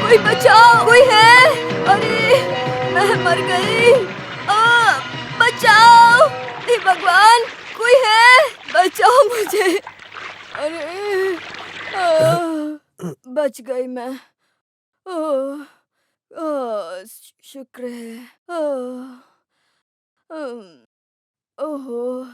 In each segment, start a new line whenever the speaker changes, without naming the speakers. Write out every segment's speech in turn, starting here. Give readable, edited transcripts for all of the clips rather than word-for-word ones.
कोई बचाओ, कोई है? अरे मैं मर गई। बचाओ, हे भगवान, कोई है? बचाओ मुझे। अरे बच गई मैं। शुक्र है। ओहो।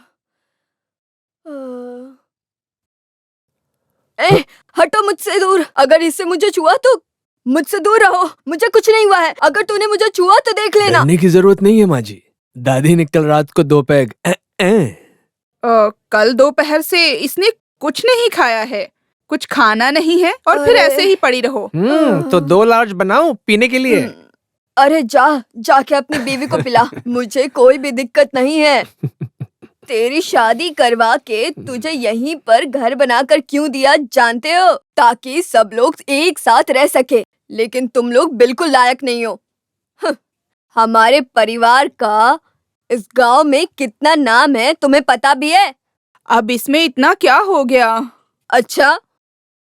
ए, हटो मुझसे दूर। अगर इससे मुझे छुआ तो मुझसे दूर रहो। मुझे कुछ नहीं हुआ है। अगर तूने मुझे छुआ तो देख लेना।
डरने की जरूरत नहीं है माँ जी। दादी ने कल रात को 2 पैग
कल दोपहर से इसने कुछ नहीं खाया है, कुछ खाना नहीं है और फिर ऐसे ही पड़ी रहो।
तो 2 लार्ज बनाओ पीने के लिए।
अरे जाके अपनी बीवी को पिला। मुझे कोई भी दिक्कत नहीं है। तेरी शादी करवा के तुझे यहीं पर घर बनाकर क्यों दिया जानते हो? ताकि सब लोग एक साथ रह सके। लेकिन तुम लोग बिल्कुल लायक नहीं हो। हमारे परिवार का इस गांव में कितना नाम है तुम्हें पता भी है?
अब इसमें इतना क्या हो गया?
अच्छा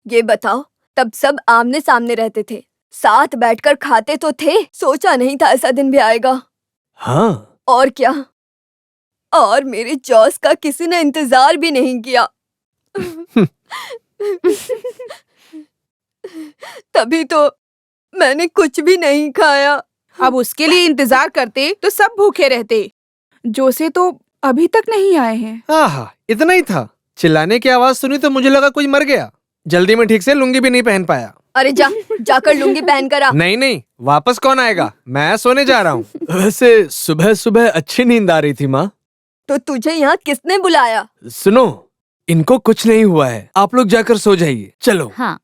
ये बताओ, तब सब आमने सामने रहते थे, साथ बैठकर खाते तो थे। सोचा नहीं था ऐसा दिन भी आएगा।
हाँ
और क्या, और मेरे जॉस का किसी ने इंतजार भी नहीं किया। तभी तो मैंने कुछ भी नहीं खाया।
अब उसके लिए इंतजार करते तो सब भूखे रहते। जोसे तो अभी तक नहीं आए हैं।
आहा, इतना ही था। चिल्लाने की आवाज सुनी तो मुझे लगा कोई मर गया। जल्दी में ठीक से लुंगी भी नहीं पहन पाया।
अरे जाकर लुंगी पहन कर आ।
नहीं, वापस कौन आएगा? मैं सोने जा रहा हूँ। वैसे सुबह सुबह अच्छी नींद आ रही थी माँ।
तो तुझे यहाँ किसने बुलाया?
सुनो, इनको कुछ नहीं हुआ है, आप लोग जाकर सो जाइए। चलो।
हाँ।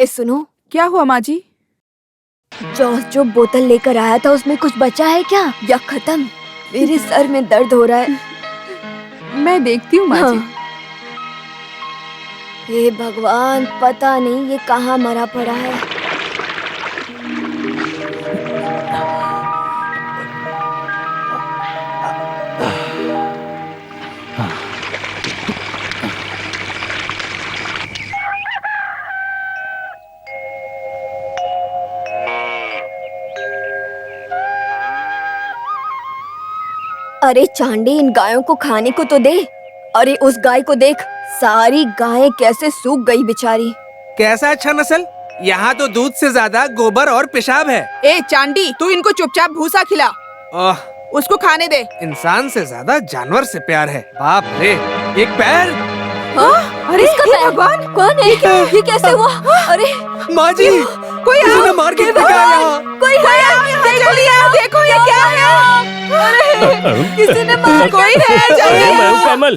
सुनो,
क्या हुआ माँ जी?
जॉस जो बोतल लेकर आया था उसमें कुछ बचा है क्या या खत्म? मेरे सर में दर्द हो रहा है।
मैं देखती हूँ माँ जी।
हे भगवान, पता नहीं ये कहाँ मरा पड़ा है। अरे चांडी, इन गायों को खाने को तो दे। अरे उस गाय को देख, सारी गायें कैसे सूख गई बेचारी।
कैसा अच्छा नस्ल? यहाँ तो दूध से ज्यादा गोबर और पेशाब है।
ए चांडी, तू इनको चुपचाप भूसा खिला। उसको खाने दे।
इंसान से ज्यादा जानवर से प्यार है। बाप रे, एक पैर।
अरे
इसका पैर?
भगवान,
कौन है? ये कैसे हुआ? अरे
माँ जी,
कोई
किसी ने
आओ,
मार के
हे
फेंका
भगवान,
यहाँ।
कोई है?
जल्दी आओ, देखो ये क्या है।
अरे किसी ने मार
कोई है, जल्दी
मैं हूँ
आओ।
कमल।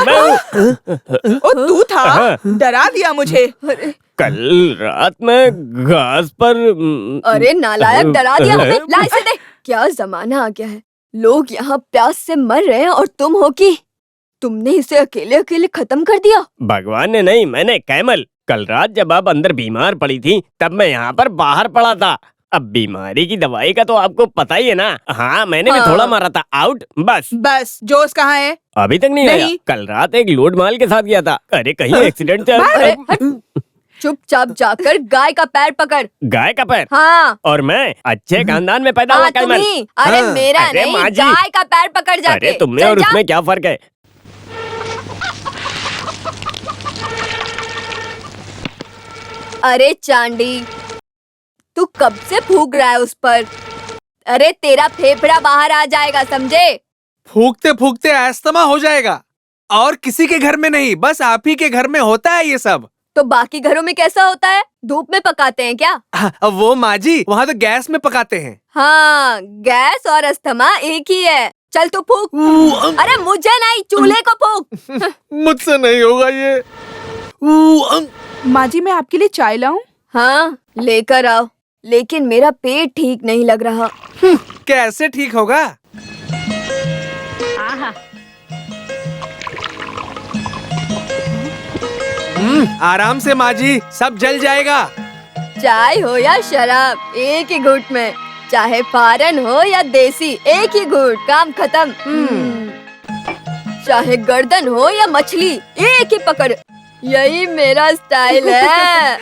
मैं हूँ।
ओ तू था? डरा दिया मुझे।
कल रात में घास पर
अरे नालायक, डरा दिया हमें। ला इसे दे। क्या जमाना आ गया है, लोग यहाँ प्यास से मर रहे हैं और तुम हो कि तुमने इसे अकेले अकेले खत्म कर दिया।
भगवान ने नहीं, मैंने। कैमल, कल रात जब आप अंदर बीमार पड़ी थी तब मैं यहाँ पर बाहर पड़ा था। अब बीमारी की दवाई का तो आपको पता ही है ना। हाँ, मैंने भी थोड़ा मारा था। आउट, बस।
जोश कहाँ है?
अभी तक नहीं आया। कल रात एक लोड माल के साथ गया था। अरे कहीं एक्सीडेंट
अरे चुपचाप जाकर गाय का पैर पकड़।
गाय का पैर?
हाँ।
और मैं अच्छे खानदान में पैदा हुआ
हाँ,
कैमल।
तुम्ही। अरे मेरा
अरे
नहीं,
माँ जी।
गाय का पैर पकड़ जाके।
अरे तुमने
चल
और
जा।
उसमें क्या फर्क है?
अरे चांडी, तू कब से फूक रहा है उस पर? अरे तेरा फेफड़ा बाहर आ जाएगा, समझे?
फूकते फूकते अस्थमा हो जाएगा। और किसी के घर में नहीं, बस आप ही के घर में होता है ये सब।
तो बाकी घरों में कैसा होता है? धूप में पकाते हैं क्या?
वो माँ जी, वहाँ तो गैस में पकाते हैं।
हाँ, गैस और अस्थमा एक ही है। चल तू फूक। अरे मुझे नहीं, चूल्हे को फूक।
मुझसे नहीं होगा ये।
माँ जी, मैं आपके लिए चाय लाऊं?
हाँ, लेकर आओ। लेकिन मेरा पेट ठीक नहीं लग रहा।
कैसे ठीक होगा? आराम से माँ जी, सब जल जाएगा।
चाय हो या शराब, एक ही घूंट में। चाहे फारन हो या देसी, एक ही घूंट, काम खत्म। चाहे गर्दन हो या मछली, एक ही पकड़। यही मेरा स्टाइल है।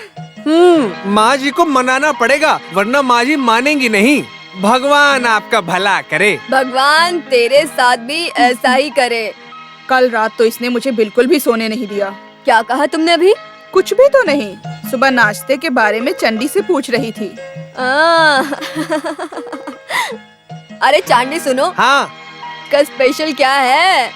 माँ जी को मनाना पड़ेगा वरना माँ जी मानेंगी नहीं। भगवान आपका भला करे।
भगवान तेरे साथ भी ऐसा ही करे।
कल रात तो इसने मुझे बिल्कुल भी सोने नहीं दिया।
क्या कहा तुमने अभी?
कुछ भी तो नहीं। सुबह नाश्ते के बारे में चंडी से पूछ रही थी।
अरे चांदी सुनो,
हाँ,
का स्पेशल क्या है?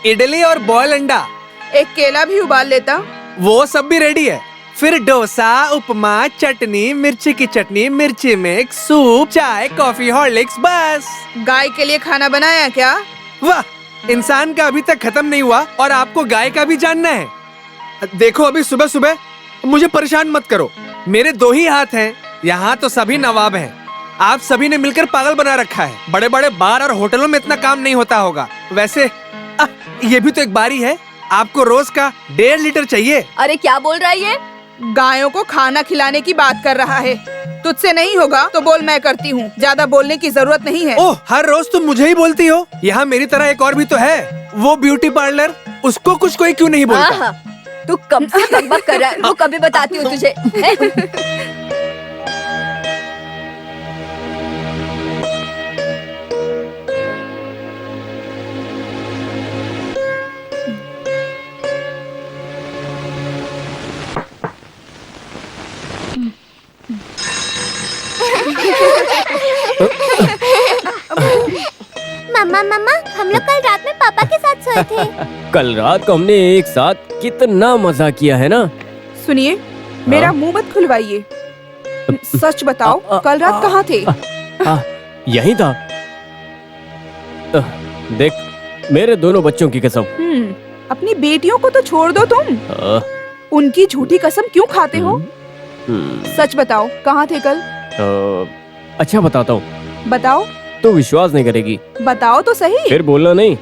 इडली और बॉयल अंडा।
एक केला भी उबाल लेता।
वो सब भी रेडी है। फिर डोसा, उपमा, चटनी, मिर्ची की चटनी, मिर्ची मिक्स, सूप, चाय, कॉफी, हॉर्लिक्स, बस।
गाय के लिए खाना बनाया क्या?
वाह, इंसान का अभी तक खत्म नहीं हुआ और आपको गाय का भी जानना है। देखो अभी सुबह सुबह मुझे परेशान मत करो। मेरे 2 ही हाथ हैं। यहाँ तो सभी नवाब हैं। आप सभी ने मिलकर पागल बना रखा है। बड़े बड़े बार और होटलों में इतना काम नहीं होता होगा। वैसे ये भी तो एक बारी है। आपको रोज का 1.5 लीटर चाहिए।
अरे क्या बोल रहा है ये?
गायों को खाना खिलाने की बात कर रहा है। तुझसे नहीं होगा तो बोल, मैं करती हूँ। ज्यादा बोलने की जरूरत नहीं है।
ओह, हर रोज तुम मुझे ही बोलती हो। यहाँ मेरी तरह एक और भी तो है, वो ब्यूटी पार्लर। उसको कुछ कोई क्यों नहीं बोलता?
हाँ, तू कब से बकबक कर रहा है? वो कभी बताती हूँ तुझे।
मम्मा मम्मा, हम लोग कल रात में पापा के साथ सोए थे।
कल रात को हमने एक साथ कितना मजा किया है ना।
सुनिए, मेरा मुंह मत खुलवाइए। सच बताओ, कल रात कहाँ थे?
यही था। देख, मेरे दोनों बच्चों की कसम।
अपनी बेटियों को तो छोड़ दो तुम। उनकी झूठी कसम क्यों खाते हो? सच बताओ, कहाँ थे कल?
अच्छा बताता हूँ।
बताओ
तो विश्वास नहीं करेगी।
बताओ तो सही।
फिर बोलना नहीं।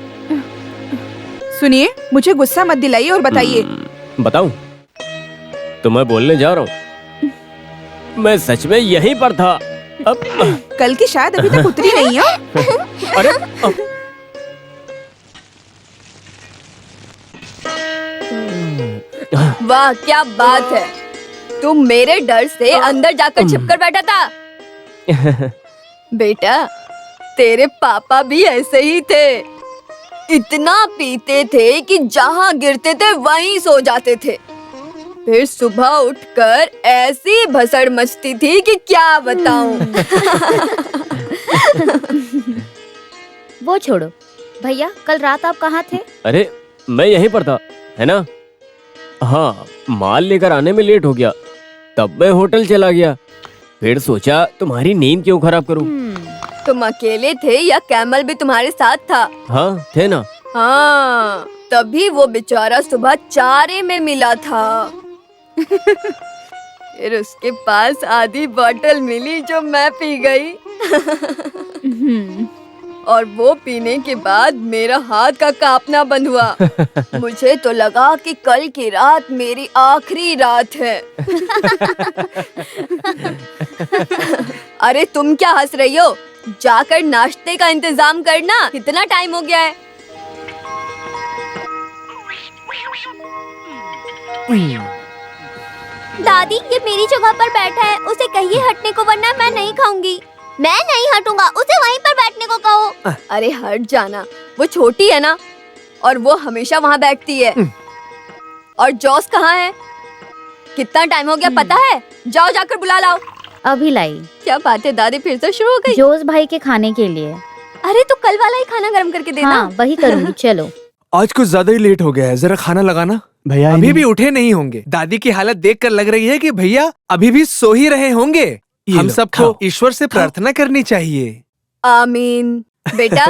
सुनिए, मुझे गुस्सा मत दिलाइए और बताइए।
बताऊं? तो मैं बोलने जा रहा हूँ। मैं सच में यहीं पर था। अब
कल की शायद अभी तक उतरी नहीं है।
अरे
वाह, क्या बात है। तुम मेरे डर से अंदर जाकर छिपकर बैठा था। बेटा, तेरे पापा भी ऐसे ही थे। इतना पीते थे कि जहाँ गिरते थे वहीं सो जाते थे। फिर सुबह उठकर ऐसी भसड़ मचती थी कि क्या बताऊं।
वो छोड़ो भैया, कल रात आप कहाँ थे?
अरे मैं यहीं पर था, है ना? हाँ, माल लेकर आने में लेट हो गया, तब मैं होटल चला गया। फिर सोचा तुम्हारी नींद क्यों खराब करूं।
तुम अकेले थे या कैमल भी तुम्हारे साथ था?
हाँ, थे ना।
हाँ, तभी वो बेचारा सुबह चारे में मिला था। फिर उसके पास आधी बोतल मिली जो मैं पी गई। और वो पीने के बाद मेरा हाथ का कांपना बंद हुआ। मुझे तो लगा कि कल की रात मेरी आखिरी रात है। अरे तुम क्या हंस रही हो? जाकर नाश्ते का इंतजाम करना, कितना टाइम हो गया है।
दादी, ये मेरी जगह पर बैठा है, उसे कहिए हटने को, वरना मैं नहीं खाऊंगी। मैं नहीं हटूंगा, उसे वहीं पर बैठने को कहो।
अरे हट जाना, वो छोटी है ना, और वो हमेशा वहाँ बैठती है। और जॉस कहाँ है? कितना टाइम हो गया पता है? जाओ जाकर बुला लाओ।
अभी लाई।
क्या बात है दादी, फिर से शुरू हो गई?
जोस भाई के खाने के लिए।
अरे तो कल वाला ही खाना गर्म करके देना।
हाँ, वही करूंगी। चलो।
आज कुछ ज्यादा ही लेट हो गया है, जरा खाना लगाना।
भैया
अभी भी उठे नहीं होंगे। दादी की हालत देखकर लग रही है कि भैया अभी भी सो ही रहे होंगे। हम
लो,
सबको
खाओ।
ईश्वर से प्रार्थना करनी चाहिए।
आमीन। बेटा,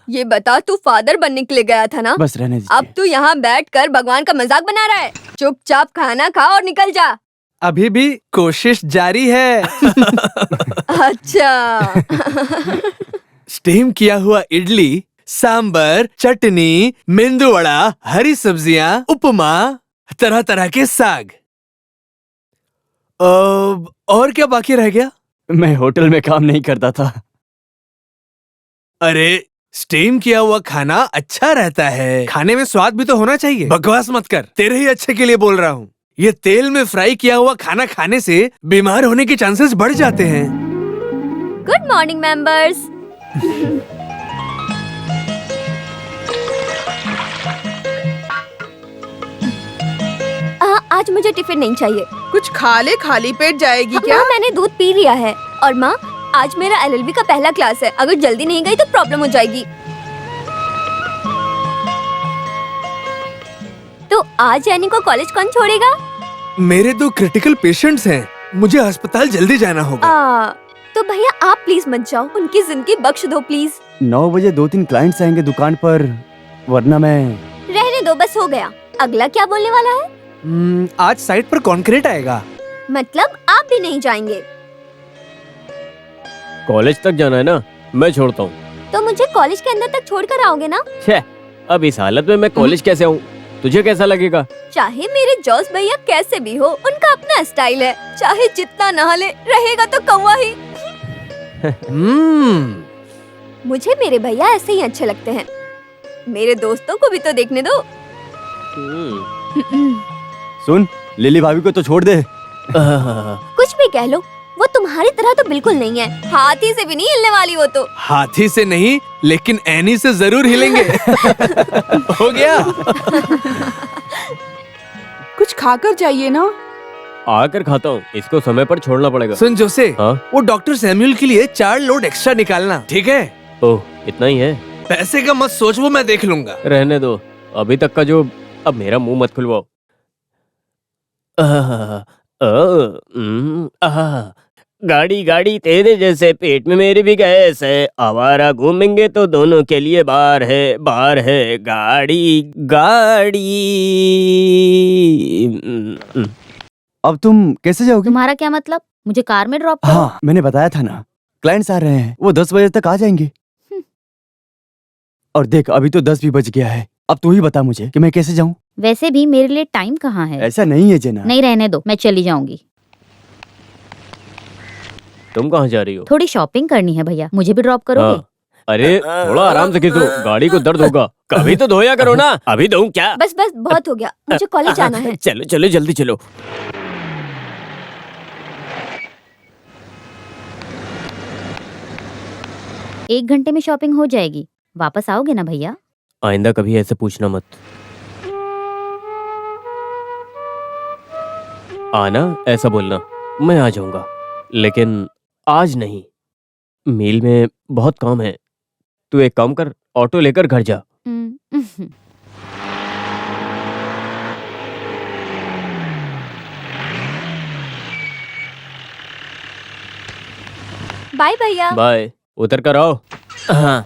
ये बता, तू फादर बनने के लिए गया था ना?
बस रहने दीजिए।
अब तू यहाँ बैठकर भगवान का मजाक बना रहा है। चुपचाप खाना खा और निकल जा।
अभी भी कोशिश जारी है।
अच्छा।
स्टीम किया हुआ इडली, सांबर, चटनी, मेंदू वड़ा, हरी सब्जियां, उपमा, तरह तरह के साग। और क्या बाकी रह गया?
मैं होटल में काम नहीं करता था।
अरे स्टीम किया हुआ खाना अच्छा रहता है, खाने में स्वाद भी तो होना चाहिए। बकवास मत कर, तेरे ही अच्छे के लिए बोल रहा हूँ। ये तेल में फ्राई किया हुआ खाना खाने से बीमार होने के चांसेस बढ़ जाते हैं।
Good morning members. आज मुझे टिफिन नहीं चाहिए।
कुछ खा ले, खाली पेट जाएगी क्या?
माँ, मैंने दूध पी लिया है। और माँ, आज मेरा एलएलबी का पहला क्लास है, अगर जल्दी नहीं गई तो प्रॉब्लम हो जाएगी। तो आज यानी को कॉलेज कौन छोड़ेगा?
मेरे 2 क्रिटिकल पेशेंट्स हैं, मुझे अस्पताल जल्दी जाना होगा।
तो भैया आप प्लीज मत जाओ, उनकी जिंदगी बख्श दो प्लीज।
9 बजे 2-3 क्लाइंट्स आएंगे दुकान पर, वरना मैं।
रहने दो, बस हो गया। अगला क्या बोलने वाला है?
आज साइट पर कॉन्क्रीट आएगा।
मतलब आप भी नहीं जाएंगे?
कॉलेज तक जाना है ना, मैं छोड़ता हूँ।
तो मुझे कॉलेज के अंदर तक छोड़कर आओगे ना?
छे, अब इस हालत में मैं कॉलेज कैसे आऊँ? तुझे कैसा लगेगा?
चाहे मेरे जॉस भैया कैसे भी हो, उनका अपना स्टाइल है। चाहे जितना नहा ले, रहेगा तो कौवा ही। मुझे मेरे भैया ऐसे ही अच्छे लगते हैं। मेरे दोस्तों को भी तो देखने दो।
सुन, लिली भाभी को तो छोड़ दे।
कुछ भी कह लो, वो तुम्हारी तरह तो बिल्कुल नहीं है। हाथी से भी नहीं हिलने वाली वो तो।
हाथी से नहीं, लेकिन एनी से जरूर हिलेंगे। हो गया।
कुछ खाकर जाइए ना।
आकर खाता हूँ, इसको समय पर छोड़ना पड़ेगा।
सुन जोसे,
हाँ?
वो डॉक्टर सैमुअल के लिए 4 लोड एक्स्ट्रा निकालना, ठीक है?
ओह, इतना ही है?
पैसे का मत सोच, वो मैं देख लूंगा।
रहने दो, अभी तक का जो। अब मेरा मुंह मत खुलवाओ। गाड़ी गाड़ी तेरे जैसे पेट में मेरी भी गैस है। आवारा घूमेंगे तो दोनों के लिए बार है गाड़ी गाड़ी।
अब तुम कैसे जाओगे?
तुम्हारा क्या मतलब? मुझे कार में ड्रॉप करो।
हाँ, मैंने बताया था ना, क्लाइंट्स आ रहे हैं, वो 10 बजे तक आ जाएंगे। और देख, अभी तो 10 भी बज गया है। अब तू ही बता मुझे कि मैं कैसे जाऊँ?
वैसे भी मेरे लिए टाइम कहाँ है?
ऐसा नहीं है जेना।
नहीं, रहने दो, मैं चली जाऊंगी।
तुम कहाँ जा रही हो?
थोड़ी शॉपिंग करनी है भैया, मुझे भी ड्रॉप करोगे?
हाँ। अरे थोड़ा आराम से खींचो, गाड़ी को दर्द होगा। कभी तो धोया करो ना। अभी धोऊं क्या?
बस बस, बहुत हो गया, मुझे कॉलेज जाना है।
चलो चलो जल्दी चलो।
एक घंटे में शॉपिंग हो जाएगी, वापस आओगे ना भैया?
आइंदा कभी ऐसे पूछना मत। आना ऐसा बोलना, मैं आ जाऊंगा, लेकिन आज नहीं। मील में बहुत काम है। तू एक काम कर, ऑटो लेकर घर जा।
बाय भैया।
बाय, उतर कर आओ। हाँ।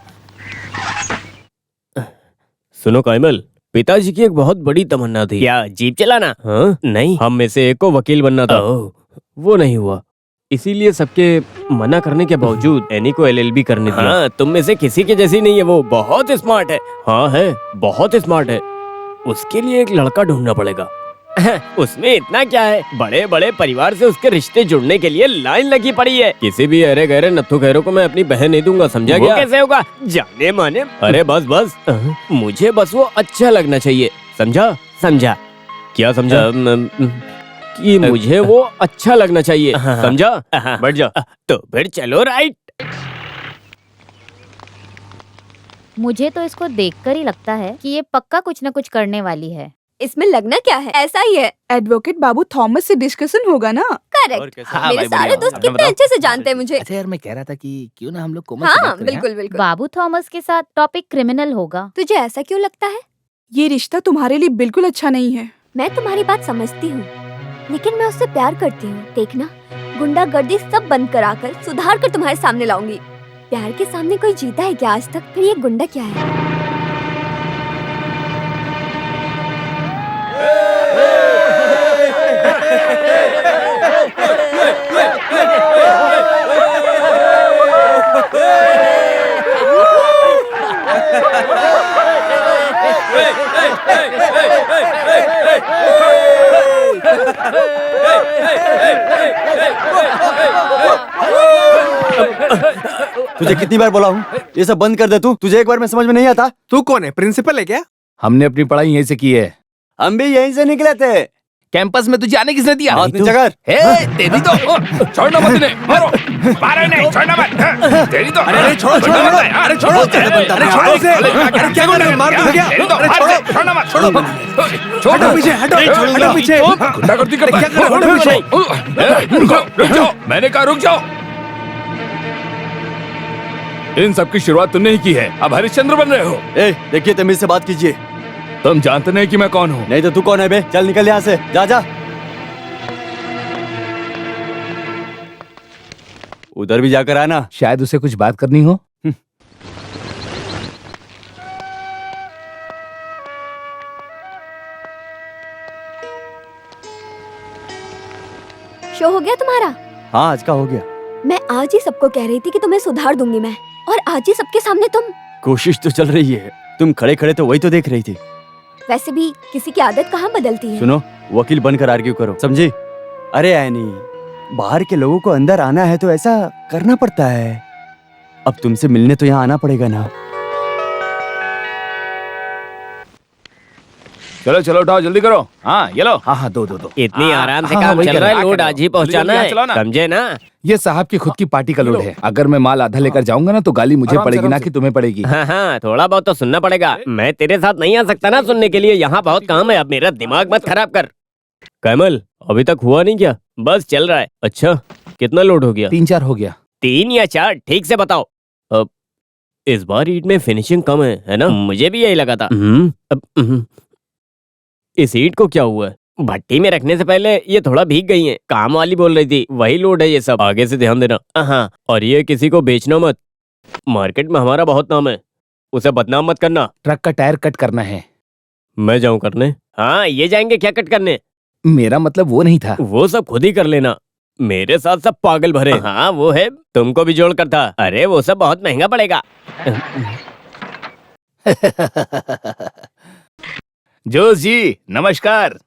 सुनो कायमल, पिताजी की एक बहुत बड़ी तमन्ना थी। क्या, जीप चलाना? हाँ? नहीं, हम में से एक को वकील बनना था। वो नहीं हुआ, इसीलिए सबके मना करने के बावजूद एनी को एलएलबी करने दिया। हाँ, तुम में से किसी के जैसी नहीं है, वो बहुत स्मार्ट है। हाँ है, बहुत स्मार्ट है। उसके लिए एक लड़का ढूंढना पड़ेगा। उसमें इतना क्या है, बड़े बड़े परिवार से उसके रिश्ते जुड़ने के लिए लाइन लगी पड़ी है। किसी भी अरे गहरे नत्थु खैरों को मैं अपनी बहन नहीं दूंगा, समझा गया? कैसे होगा, जाने माने। अरे बस बस, मुझे बस वो अच्छा लगना चाहिए, समझा? समझा? क्या समझा? कि मुझे वो अच्छा लगना चाहिए, समझा? बैठ जा। तो फिर चलो राइट।
मुझे तो इसको देखकर ही लगता है कि ये पक्का कुछ न कुछ करने वाली है।
इसमें लगना क्या है, ऐसा ही है।
एडवोकेट बाबू थॉमस से डिस्कशन होगा ना?
करेक्ट।
हाँ,
मेरे
भाई,
सारे
बढ़िया।
दोस्त
आपने
कितने अच्छे से जानते हैं मुझे।
अच्छा यार, मैं कह रहा था कि क्यों ना हम लोग कोमल से
हाँ
बात करें,
बिल्कुल बिल्कुल।
बाबू थॉमस के साथ टॉपिक क्रिमिनल होगा।
तुझे ऐसा क्यों लगता है?
ये रिश्ता तुम्हारे लिए बिल्कुल अच्छा नहीं है।
मैं तुम्हारी बात समझती हूँ, लेकिन मैं उससे प्यार करती हूँ। देखना, गुंडागर्दी सब बंद कराकर सुधार कर तुम्हारे सामने लाऊंगी। प्यार के सामने कोई जीता है क्या आज तक? फिर ये गुंडा क्या है?
तुझे कितनी बार बोला हूँ ये सब बंद कर दे तू, तुझे एक बार में समझ में नहीं आता?
तू कौन है, प्रिंसिपल है क्या?
हमने अपनी पढ़ाई यहीं से की है।
हम भी यहीं से निकले थे।
कैंपस में तुझे आने किसने दिया?
हाथ नीचे कर।
तेरी तो छोड़ना मत इन्हें, मारो, मारो इन्हें, छोड़ना मत। तेरी तो
अरे छोड़ो छोड़ो, अरे छोड़ो, अरे छोड़ो उसे, अरे क्या कर रहे हो, मार दो क्या? अरे छोड़ो,
छोड़ना मत,
छोड़ो, हटो पीछे, हटो पीछे।
गुंडागर्दी करता है।
क्या कर रहे हो, हटो पीछे।
रुक जाओ, मैंने कहा रुक जाओ। इन सब की शुरुआत तुमने ही की है, अब हरिश्चंद्र बन रहे हो।
देखिए तमीज से बात कीजिए।
तुम जानते नहीं कि मैं कौन हूँ?
नहीं तो तू कौन है बे? चल निकल यहाँ से, जा जा। उधर भी जाकर आना।
शायद उसे कुछ बात करनी हो।
शो हो गया तुम्हारा?
हाँ आज का हो गया।
मैं आज ही सबको कह रही थी कि तुम्हें सुधार दूंगी मैं, और आज ही सबके सामने तुम।
कोशिश तो चल रही है, तुम खड़े खड़े तो वही तो देख रही थी।
वैसे भी किसी की आदत कहाँ बदलती है।
सुनो, वकील बनकर आर्ग्यू करो, समझी? अरे ऐनी, बाहर के लोगों को अंदर आना है तो ऐसा करना पड़ता है। अब तुमसे मिलने तो यहाँ आना पड़ेगा ना।
चलो चलो उठाओ, जल्दी करो। हाँ ये लो। हाँ दो।
इतनी आराम से
हाँ,
काम
वही
चल
कर
रहा
रहा
है,
है।
लोड आज ही पहुंचाना
जल्दी चलाओ
है,
ना।
समझे ना?
ये साहब की खुद की पार्टी का लोड है। अगर मैं माल आधा लेकर जाऊंगा ना तो गाली मुझे पड़ेगी ना कि तुम्हें पड़ेगी।
हाँ, थोड़ा बहुत तो सुनना पड़ेगा। मैं तेरे साथ नहीं आ सकता ना सुनने के लिए, यहाँ बहुत काम है। अब मेरा दिमाग मत खराब कर। कैमल, अभी तक हुआ नहीं क्या? बस चल रहा है। अच्छा, कितना लोड हो गया?
3-4 हो गया।
3 या 4, ठीक से बताओ। अब इस बार ईंट में फिनिशिंग कम है ना? मुझे भी यही लगा था। इस ईंट को क्या हुआ है? भट्टी में रखने से पहले ये थोड़ा भीग गई हैं। काम वाली बोल रही थी, वही लोड है ये सब। आगे से ध्यान देना। हाँ, और ये किसी को बेचना मत। मार्केट में हमारा बहुत नाम है, उसे बदनाम मत करना।
ट्रक का टायर कट करना है।
मैं जाऊं करने? हाँ, ये जाएंगे क्या कट करने?
मेरा मतलब वो नहीं था।
वो सब खुद ही कर लेना, मेरे साथ सब पागल भरे। हाँ वो है, तुमको भी जोड़ कर था। अरे वो सब बहुत महंगा पड़ेगा।
जोश जी नमस्कार।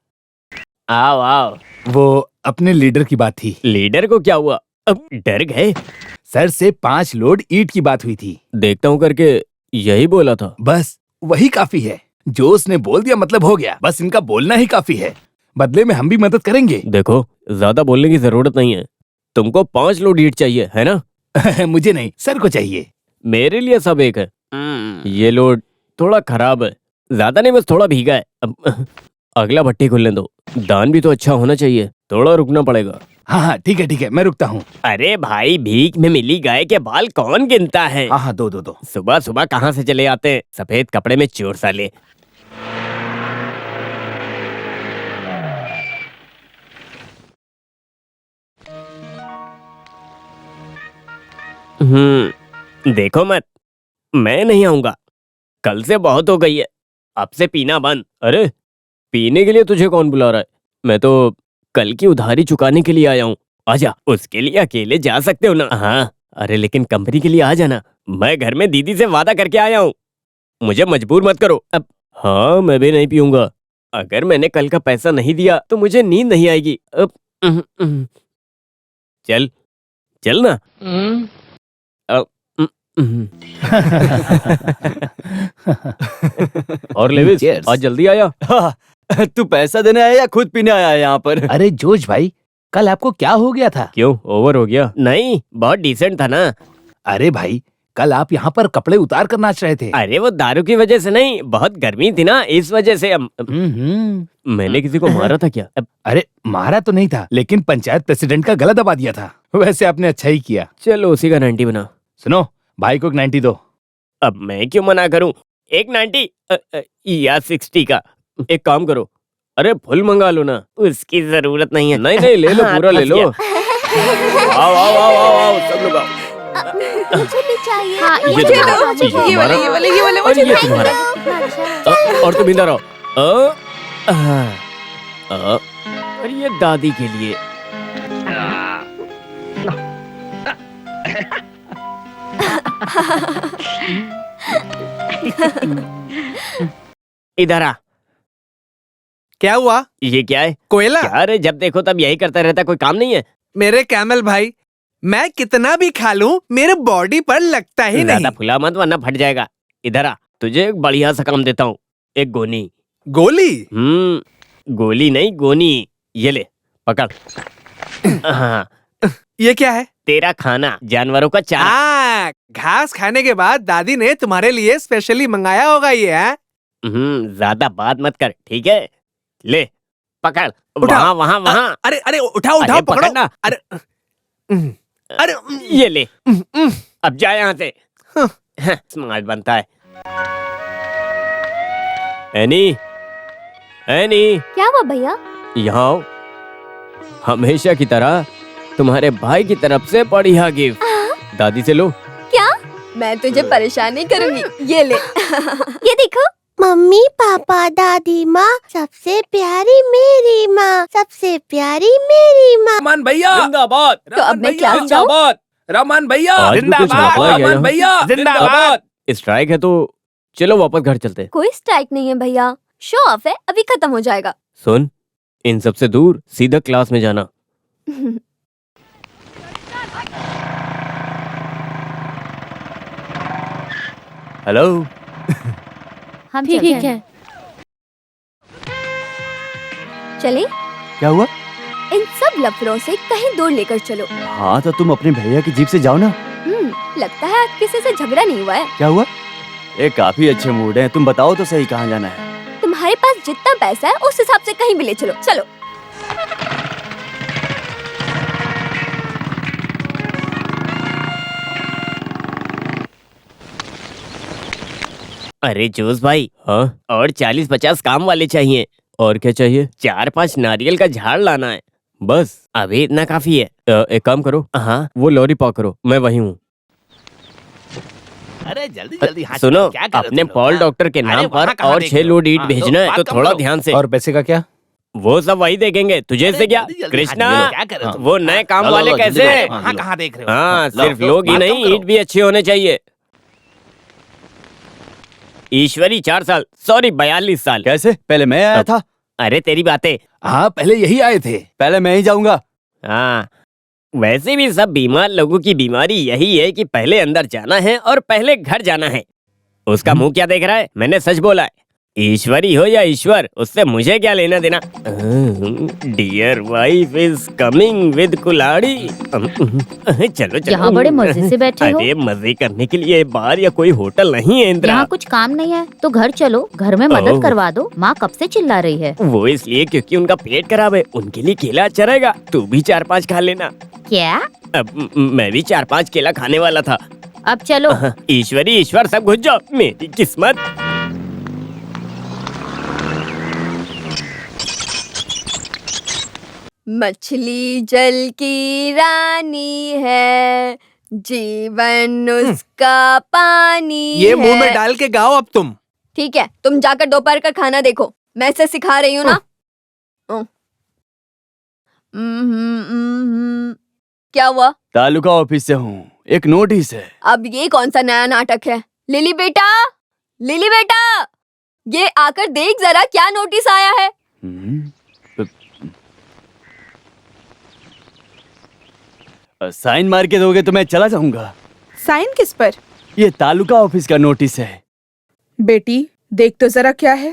आओ आओ।
वो अपने लीडर की बात थी।
लीडर को क्या हुआ? अब डर गए?
सर से 5 लोड ईंट की बात हुई थी।
देखता हूँ करके यही बोला था।
बस वही काफी है। जोश ने बोल दिया मतलब हो गया। बस इनका बोलना ही काफी है, बदले में हम भी मदद करेंगे।
देखो, ज्यादा बोलने की जरूरत नहीं है। तुमको 5 लोड ईंट चाहिए है ना?
मुझे नहीं, सर को चाहिए।
मेरे लिए सब एक है। ये लोड थोड़ा खराब है, ज्यादा नहीं, बस थोड़ा भीगा है। अब अगला भट्टी खुलने दो। दान भी तो अच्छा होना चाहिए, थोड़ा रुकना पड़ेगा।
हाँ ठीक है, मैं रुकता हूँ।
अरे भाई, भीख में मिली गाय के बाल कौन गिनता है?
हाँ दो।
सुबह सुबह कहाँ से चले आते हैं सफेद कपड़े में चोर साले। देखो मत, मैं नहीं आऊंगा। कल से बहुत हो गई है, अब से पीना बंद। अरे पीने के लिए तुझे कौन बुला रहा है? मैं तो कल की उधारी चुकाने के लिए आया हूँ। आजा, उसके लिए अकेले जा सकते हो ना? हाँ, अरे लेकिन कंपनी के लिए आ जाना। मैं घर में दीदी से वादा करके आया हूँ, मुझे मजबूर मत करो। अब हाँ, मैं भी नहीं पीऊंगा। अगर मैंने कल का पैसा नहीं दिया तो मुझे नींद नहीं आएगी। अब चल चल ना। और लेविस,
Cheers.
आज जल्दी आया।
तू पैसा देने आया या खुद पीने आया है यहाँ पर?
अरे जोश भाई, कल आपको क्या हो गया था?
क्यों, ओवर हो गया? नहीं, बहुत डिसेंट था ना।
अरे भाई, कल आप यहाँ पर कपड़े उतार कर नाच रहे थे।
अरे वो दारू की वजह से नहीं, बहुत गर्मी थी ना, इस वजह से। मैंने किसी को मारा था क्या?
अरे मारा तो नहीं था, लेकिन पंचायत प्रेसिडेंट का गला दबा दिया था। वैसे आपने अच्छा ही किया।
चलो उसी का 90 बना।
सुनो, भाई को एक 90 दो।
अब मैं क्यों मना करूं? एक 90 या 60 का। एक काम करो, अरे फुल मंगा लो ना। उसकी जरूरत नहीं है। नहीं ले लो, पूरा ले लो। आओ आओ आओ आओ आओ, सब लोग आओ।
मुझे भी चाहिए।
हाँ,
ये
मुझे
तुम्हारा,
दो,
ये
ये वाले,
तुम्हारा,
ये वाले, ये वाले
और
मुझे
ये
दो।
तुम्हारा।
अच्छा।
और तुम इधर आओ। और ये दादी के लिए। इधर आ।
क्या हुआ?
ये क्या है?
कोयला?
क्या रे, जब देखो तब यही करता रहता, कोई काम नहीं है?
मेरे कैमल भाई, मैं कितना भी खा लूं मेरे बॉडी पर लगता ही
ज्यादा
नहीं।
फुला मत वरना फट जाएगा। इधर आ, तुझे एक बढ़िया सा काम देता हूँ, एक गोनी।
गोली?
गोली नहीं गोनी, ये ले पकड़। हाँ,
ये क्या है?
तेरा खाना, जानवरों का चारा।
घास खाने के बाद दादी ने तुम्हारे लिए स्पेशली मंगाया होगा ये, है?
ज्यादा बात मत कर, ठीक है? ले पकड़,
उठा।
वहाँ वहाँ।
अरे अरे उठाओ
अरे
उठाओ, पकड़ो।
पकड़ना।
अरे अरे
ये ले, अब जा यहाँ से। स्मार्ट बनता है। एनी, एनी,
क्या हुआ भैया?
यहाँ आओ। हमेशा की तरह तुम्हारे भाई की तरफ से बढ़िया गिफ्ट। दादी से लो।
क्या?
मैं तुझे परेशान नहीं करूंगी, ये ले।
ये देखो।
मम्मी पापा दादी माँ, सबसे प्यारी मेरी माँ, सबसे प्यारी मेरी माँ।
रहमान भैया
जिंदाबाद।
तो अब मैं क्या जाऊँ?
जिंदाबाद। रहमान भैया
आज भी कुछ
जिंदाबाद।
घपला गया
रहमान
ना?
भैया जिंदाबाद।
स्ट्राइक है तो चलो वापस घर चलते हैं।
कोई स्ट्राइक नहीं है भैया, शो ऑफ है, अभी खत्म हो जाएगा।
सुन, इन सब से दूर सीधा क्लास में जाना।
हेलो।
हम
ठीक
चलते
है।
हैं।
चले?
क्या हुआ?
इन सब लफड़ों से कहीं दूर लेकर चलो।
हाँ तो तुम अपने भैया की जीप से जाओ ना।
लगता है आज किसी से झगड़ा नहीं हुआ है।
क्या हुआ? ये काफी अच्छे मूड है, तुम बताओ तो सही कहाँ जाना है।
तुम्हारे पास जितना पैसा है उस हिसाब से कहीं भी ले चलो। चलो।
अरे जोश भाई, हाँ? और 40-50 काम वाले चाहिए। और क्या चाहिए? 4-5 नारियल का झाड़ लाना है, बस अभी इतना काफी है। एक काम करो, हाँ वो लॉरी पार करो, मैं वही हूँ।
अरे जल्दी जल्दी हाथ
सुनो,
क्या कर रहे हो
अपने
तुम लोग?
पॉल
हाँ?
डॉक्टर के
अरे
नाम
वहाँ
पर
कहाँ
और
देख
6
रहे हो?
लोड ईंट
हाँ,
भेजना है,
बात
तो
कम
थोड़ा
करो।
ध्यान से।
और पैसे का क्या?
वो सब वही देखेंगे, तुझे से क्या?
जल्दी जल्दी
कृष्णा,
हाथ गिरो, क्या कर रहे हो तुम?
वो नए काम
लो, लो,
वाले
लो, जल्दी
कैसे
करो।
हैं?
हाँ,
हाँ
लो।
कहाँ देख रहे हो?
हाँ,
लो,
सिर्फ
लो,
लोग ही
बात कम
नहीं,
करो।
ईंट भी अच्छे होने चाहिए। ईश्वरी 4 साल, सॉरी 42 साल।
कैसे? पहले मैं आया था।
अरे तेरी बातें।
हाँ पहले यही आए थे।
पहले मैं ही जाऊंगा।
हाँ, वैसे भी सब बीमार लोगों की बीमारी यही है कि पहले अंदर जाना है और पहले घर जाना है। उसका मुंह क्या देख रहा है? मैंने सच बोला है। ईश्वरी हो या ईश्वर, उससे मुझे क्या लेना देना। Dear wife is coming with कुल्हाड़ी। चलो चलो।
यहाँ बड़े मजे से बैठे हो।
अरे मजे करने के लिए बार या कोई होटल नहीं है इंदिरा।
यहाँ कुछ काम नहीं है तो घर चलो, घर में मदद करवा दो। माँ कब से चिल्ला रही है।
वो इसलिए क्योंकि उनका पेट खराब है, उनके लिए केला अच्छा रहेगा। तू भी 4-5 खा लेना।
क्या?
अब मैं भी 4-5 केला खाने वाला था।
अब चलो।
ईश्वरी ईश्वर सब घुस जाओ, मेरी किस्मत।
मछली जल की रानी है, जीवन उसका पानी
ये मुंह में
है।
डाल के गाओ अब तुम।
ठीक है, तुम जाकर दोपहर का खाना देखो, मैं इसे सिखा रही हूँ ना। क्या हुआ?
तालुका ऑफिस से हूँ, एक नोटिस है।
अब ये कौन सा नया नाटक है? लिली बेटा, लिली बेटा, ये आकर देख जरा क्या नोटिस आया है।
साइन मार के दोगे तो मैं चला जाऊंगा।
साइन किस पर?
ये तालुका ऑफिस का नोटिस है।
बेटी देख तो जरा क्या है।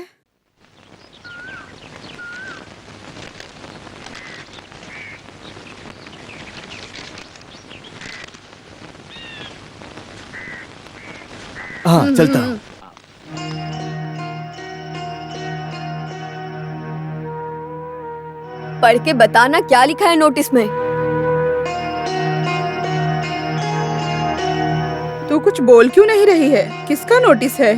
हाँ चलता हूँ।
पढ़ के बताना क्या लिखा है नोटिस में।
तू कुछ बोल क्यों नहीं रही है? किसका नोटिस है?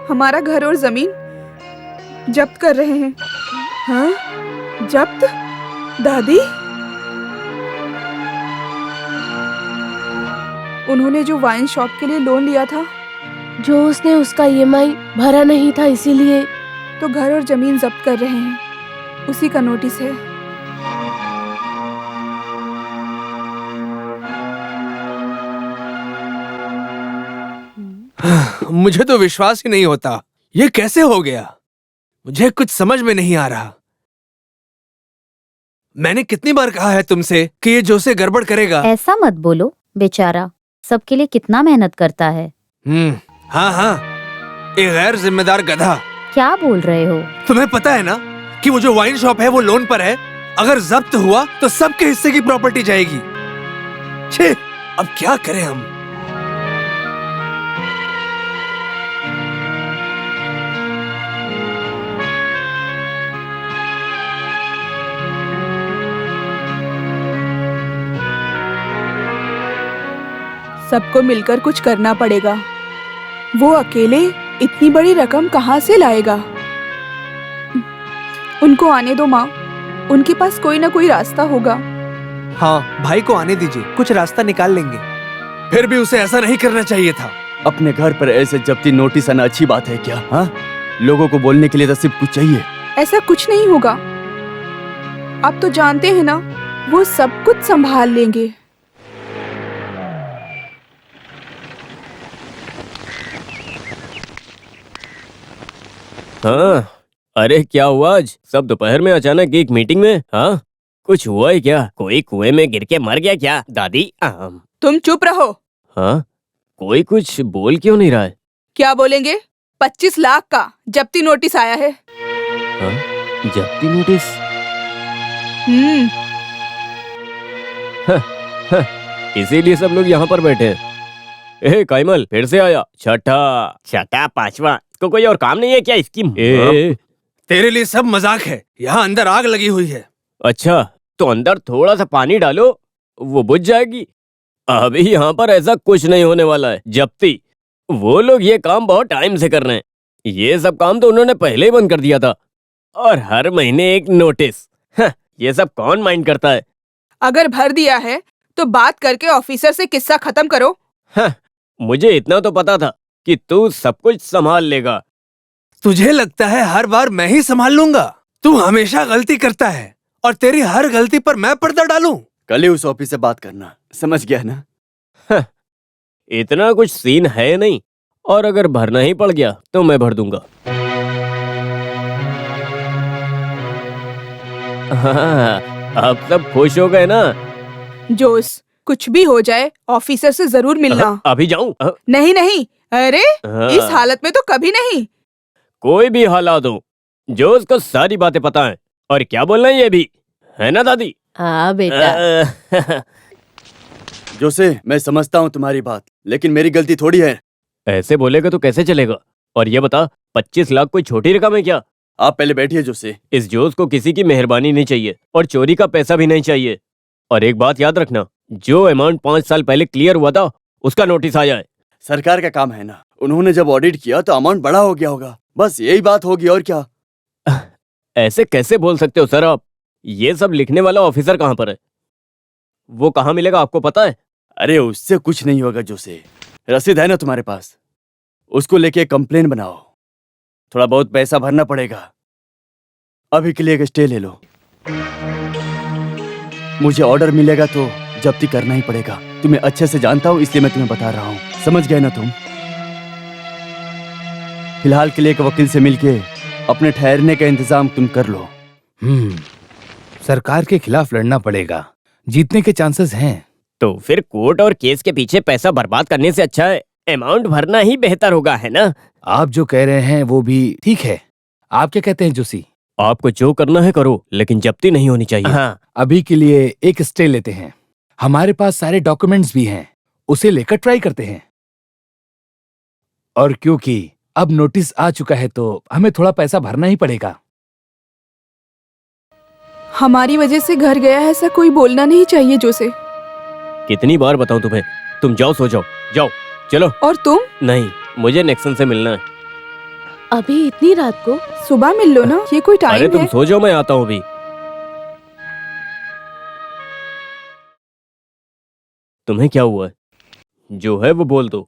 हमारा घर और जमीन जब्त कर रहे हैं। हाँ? जब्त? दादी? उन्होंने जो वाइन शॉप के लिए लोन लिया था,
जो उसने उसका ईएमआई भरा नहीं था, इसीलिए
तो घर और जमीन जब्त कर रहे हैं। उसी का नोटिस है।
मुझे तो विश्वास ही नहीं होता, ये कैसे हो गया? मुझे कुछ समझ में नहीं आ रहा। मैंने कितनी बार कहा है तुमसे कि ये जोसे गड़बड़ करेगा।
ऐसा मत बोलो, बेचारा सबके लिए कितना मेहनत करता है।
हाँ हाँ, एक गैर जिम्मेदार गधा।
क्या बोल रहे हो?
तुम्हें पता है ना कि वो जो वाइन शॉप है वो लोन पर है। अगर जब्त हुआ तो सबके हिस्से की प्रॉपर्टी जाएगी। छे, अब क्या करें हम।
सबको मिलकर कुछ करना पड़ेगा। वो अकेले इतनी बड़ी रकम कहाँ से लाएगा? उनको आने दो माँ, उनके पास कोई ना कोई रास्ता होगा।
हाँ, भाई को आने दीजिए, कुछ रास्ता निकाल लेंगे। फिर भी उसे ऐसा नहीं करना चाहिए था।
अपने घर पर ऐसे जब्ती नोटिस आना अच्छी बात है क्या? हाँ, लोगों को बोलने के लिए तो सिर्फ कुछ चाहिए।
ऐसा कुछ नहीं होगा। आप तो जानते हैं ना, वो सब कुछ संभाल लेंगे।
हाँ, अरे क्या हुआ आज? सब दोपहर में अचानक एक मीटिंग में? हाँ, कुछ हुआ है क्या? कोई कुएं में गिर के मर गया क्या? दादी
तुम चुप रहो।
हाँ, कोई कुछ बोल क्यों नहीं रहा है?
क्या बोलेंगे? 25 लाख का जब्ती नोटिस आया है।
हाँ, जब्ती नोटिस? इसीलिए सब लोग यहाँ पर बैठे हैं। ए काइमल फिर से आया। छठा पांचवा, इसको कोई और काम नहीं है क्या इसकी?
तेरे लिए सब मजाक है। यहाँ अंदर आग लगी हुई है।
अच्छा, तो अंदर थोड़ा सा पानी डालो, वो बुझ जाएगी। अभी यहाँ पर ऐसा कुछ नहीं होने वाला है। जब्ती, वो लोग ये काम बहुत टाइम से कर रहे हैं। ये सब काम तो उन्होंने पहले ही बंद कर दिया था। और हर महीने एक नोटिस। ये सब कौन माइंड करता है?
अगर भर दिया है तो बात करके ऑफिसर से किस्सा खत्म करो।
मुझे इतना तो पता था कि तू सब कुछ संभाल लेगा।
तुझे लगता है हर बार मैं ही संभाल लूंगा? तू हमेशा गलती करता है और तेरी हर गलती पर मैं पर्दा डालूं।
कल ही उस ऑफिस से बात करना, समझ गया ना?
इतना कुछ सीन है नहीं, और अगर भरना ही पड़ गया तो मैं भर दूंगा। हाँ, अब सब खुश हो गए ना?
जोस, कुछ भी हो जाए ऑफिसर से जरूर मिलना।
अभी जाऊं?
नहीं नहीं, अरे इस हालत में तो कभी नहीं।
कोई भी हालात हो, जो उसको सारी बातें पता है। और क्या बोलना है ये भी, है ना दादी?
हाँ बेटा।
जोसे, मैं समझता हूँ तुम्हारी बात, लेकिन मेरी गलती थोड़ी है।
ऐसे बोलेगा तो कैसे चलेगा? और ये बता, 25 लाख कोई छोटी रकम है क्या?
आप पहले बैठिए जोसे।
इस जोश को किसी की मेहरबानी नहीं चाहिए और चोरी का पैसा भी नहीं चाहिए। और एक बात याद रखना, जो अमाउंट 5 साल पहले क्लियर हुआ था उसका नोटिस आया है।
सरकार का काम है ना, उन्होंने जब ऑडिट किया तो अमाउंट बड़ा हो गया होगा, बस यही बात होगी और क्या।
ऐसे कैसे बोल सकते हो सर आप? ये सब लिखने वाला ऑफिसर कहाँ पर है? वो कहाँ मिलेगा आपको पता है?
अरे उससे कुछ नहीं होगा जोसे, रसीद है ना तुम्हारे पास, उसको लेके कंप्लेन बनाओ। थोड़ा बहुत पैसा भरना पड़ेगा। अभी के लिए एक स्टे ले लो। मुझे ऑर्डर मिलेगा तो जब्ती करना ही पड़ेगा। तुम्हें अच्छे से जानता हूँ, इसलिए मैं तुम्हें बता रहा हूँ, समझ गए ना तुम? फिलहाल के लिए एक वकील से मिलके अपने ठहरने का इंतजाम तुम कर लो।
सरकार के खिलाफ लड़ना पड़ेगा, जीतने के चांसेस हैं।
तो फिर कोर्ट और केस के पीछे पैसा बर्बाद करने से अच्छा है अमाउंट भरना ही बेहतर होगा, है ना?
आप जो कह रहे हैं वो भी ठीक है। आप क्या कहते हैं जोशी?
आपको जो करना है करो, लेकिन जब्ती नहीं होनी चाहिए।
हाँ, अभी के लिए एक स्टे लेते हैं। हमारे पास सारे डॉक्यूमेंट्स भी हैं, उसे लेकर ट्राई करते हैं। और क्योंकि अब नोटिस आ चुका है तो हमें थोड़ा पैसा भरना ही पड़ेगा।
हमारी वजह से घर गया है, ऐसा कोई बोलना नहीं चाहिए जोसे।
कितनी बार बताऊं तुम्हें? तुम जाओ, सो जाओ, जाओ चलो।
और तुम?
नहीं, मुझे नेक्सन से मिलना है।
अभी इतनी रात को?
सुबह मिल लो ना, ये कोई
अरे
टाइम
तुम
है?
सो जाओ, मैं आता हूँ अभी। तुम्हें क्या हुआ है? जो है वो बोल दो।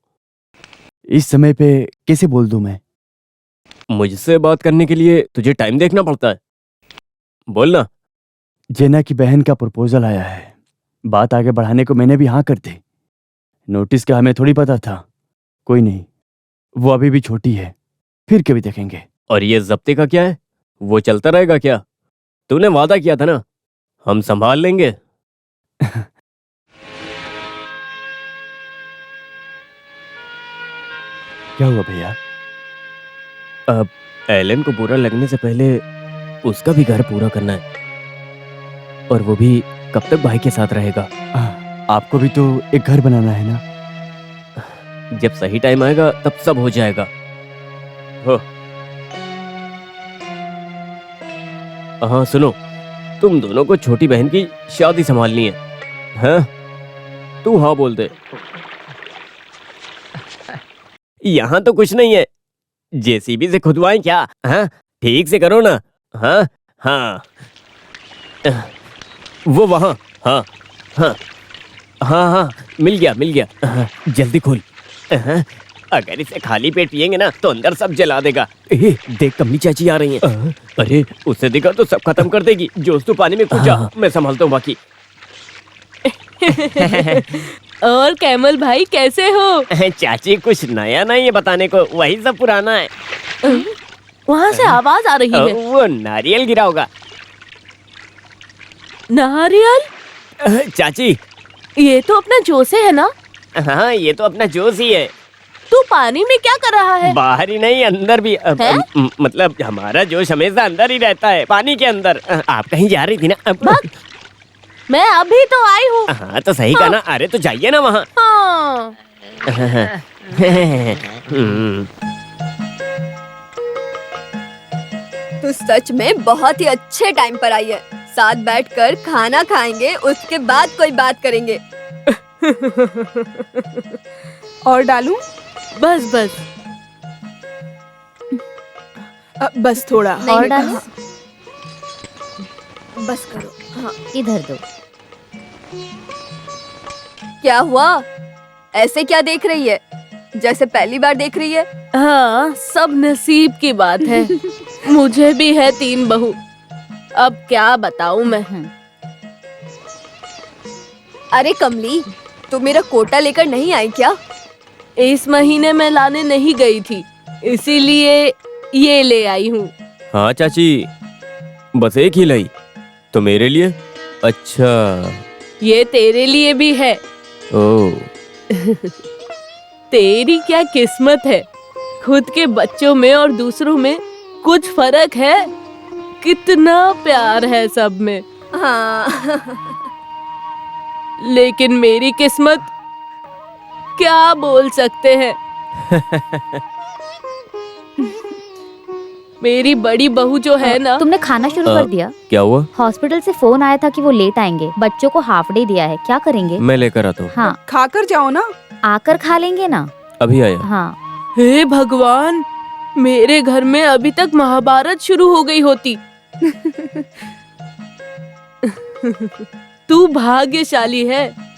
इस समय पे कैसे बोल दूं मैं?
मुझसे बात करने के लिए तुझे टाइम देखना पड़ता है। बोलना।
जेना की बहन का प्रपोजल आया है, बात आगे बढ़ाने को मैंने भी हाँ कर दी। नोटिस का हमें थोड़ी पता था। कोई नहीं, वो अभी भी छोटी है, फिर कभी देखेंगे।
और ये जब्ते का क्या है? वो चलता रहेगा क्या? तूने वादा किया था ना, हम संभाल लेंगे।
क्या हुआ भैया?
अब एलन को बुरा लगने से पहले उसका भी घर पूरा करना है, और वो भी कब तक भाई के साथ रहेगा?
आपको भी तो एक घर बनाना है ना?
जब सही टाइम आएगा तब सब हो जाएगा। हो। हाँ सुनो, तुम दोनों को छोटी बहन की शादी संभालनी है। हाँ? तू हाँ बोल दे। यहाँ तो कुछ नहीं है, जेसीबी से खुदवाएं क्या? हाँ ठीक से करो ना। हाँ हाँ वो वहाँ। हाँ हाँ हाँ हाँ मिल गया। हाँ, जल्दी खोल। हाँ, अगर इसे खाली पेट पिएंगे ना तो अंदर सब जला देगा। देख कमली चाची आ रही हैं। अरे उसे देखा तो सब खत्म कर देगी। जोश तू पानी में कूद जा, मैं संभालता हूँ बाकी।
और कैमल भाई कैसे हो?
चाची कुछ नया नहीं है बताने को, वही सब पुराना है।
वहाँ से आवाज आ रही है।
वो नारियल गिरा होगा।
नारियल?
चाची
ये तो अपना जोश है ना?
हाँ ये तो अपना जोश ही है।
तू पानी में क्या कर रहा है?
बाहर ही नहीं अंदर भी। मतलब हमारा जोश हमेशा अंदर ही रहता है, पानी के अंदर। आप कहीं जा रही थी ना?
मैं अभी तो आई हूँ।
हाँ तो सही कहा ना। अरे तो जाइए ना वहाँ।
हाँ।
तू सच में बहुत ही अच्छे टाइम पर आई है। साथ बैठकर खाना खाएंगे, उसके बाद कोई बात करेंगे।
और डालूं?
बस बस
बस थोड़ा
और डालो।
बस करो। हाँ।
इधर दो।
क्या हुआ? ऐसे क्या देख रही है, जैसे पहली बार देख रही है?
हाँ सब नसीब की बात है। मुझे भी है 3 बहू, अब क्या बताऊं मैं।
अरे कमली, तू मेरा कोटा लेकर नहीं आई क्या?
इस महीने मैं लाने नहीं गई थी, इसीलिए ये ले आई हूँ।
हाँ चाची, बस एक ही लाई तो मेरे लिए? अच्छा
ये तेरे लिए भी है।
ओह
तेरी क्या किस्मत है, खुद के बच्चों में और दूसरों में कुछ फर्क है? कितना प्यार है सब में।
हाँ।
लेकिन मेरी किस्मत क्या बोल सकते हैं। मेरी बड़ी बहू जो है ना।
तुमने खाना शुरू कर दिया?
क्या हुआ?
हॉस्पिटल से फोन आया था कि वो लेट आएंगे। बच्चों को हाफ डे दिया है, क्या करेंगे?
मैं लेकर आता हूँ।
हाँ
खाकर जाओ ना।
आकर खा लेंगे ना।
अभी आया।
हाँ।
हे भगवान, मेरे घर में अभी तक महाभारत शुरू हो गई होती। तू भाग्यशाली है।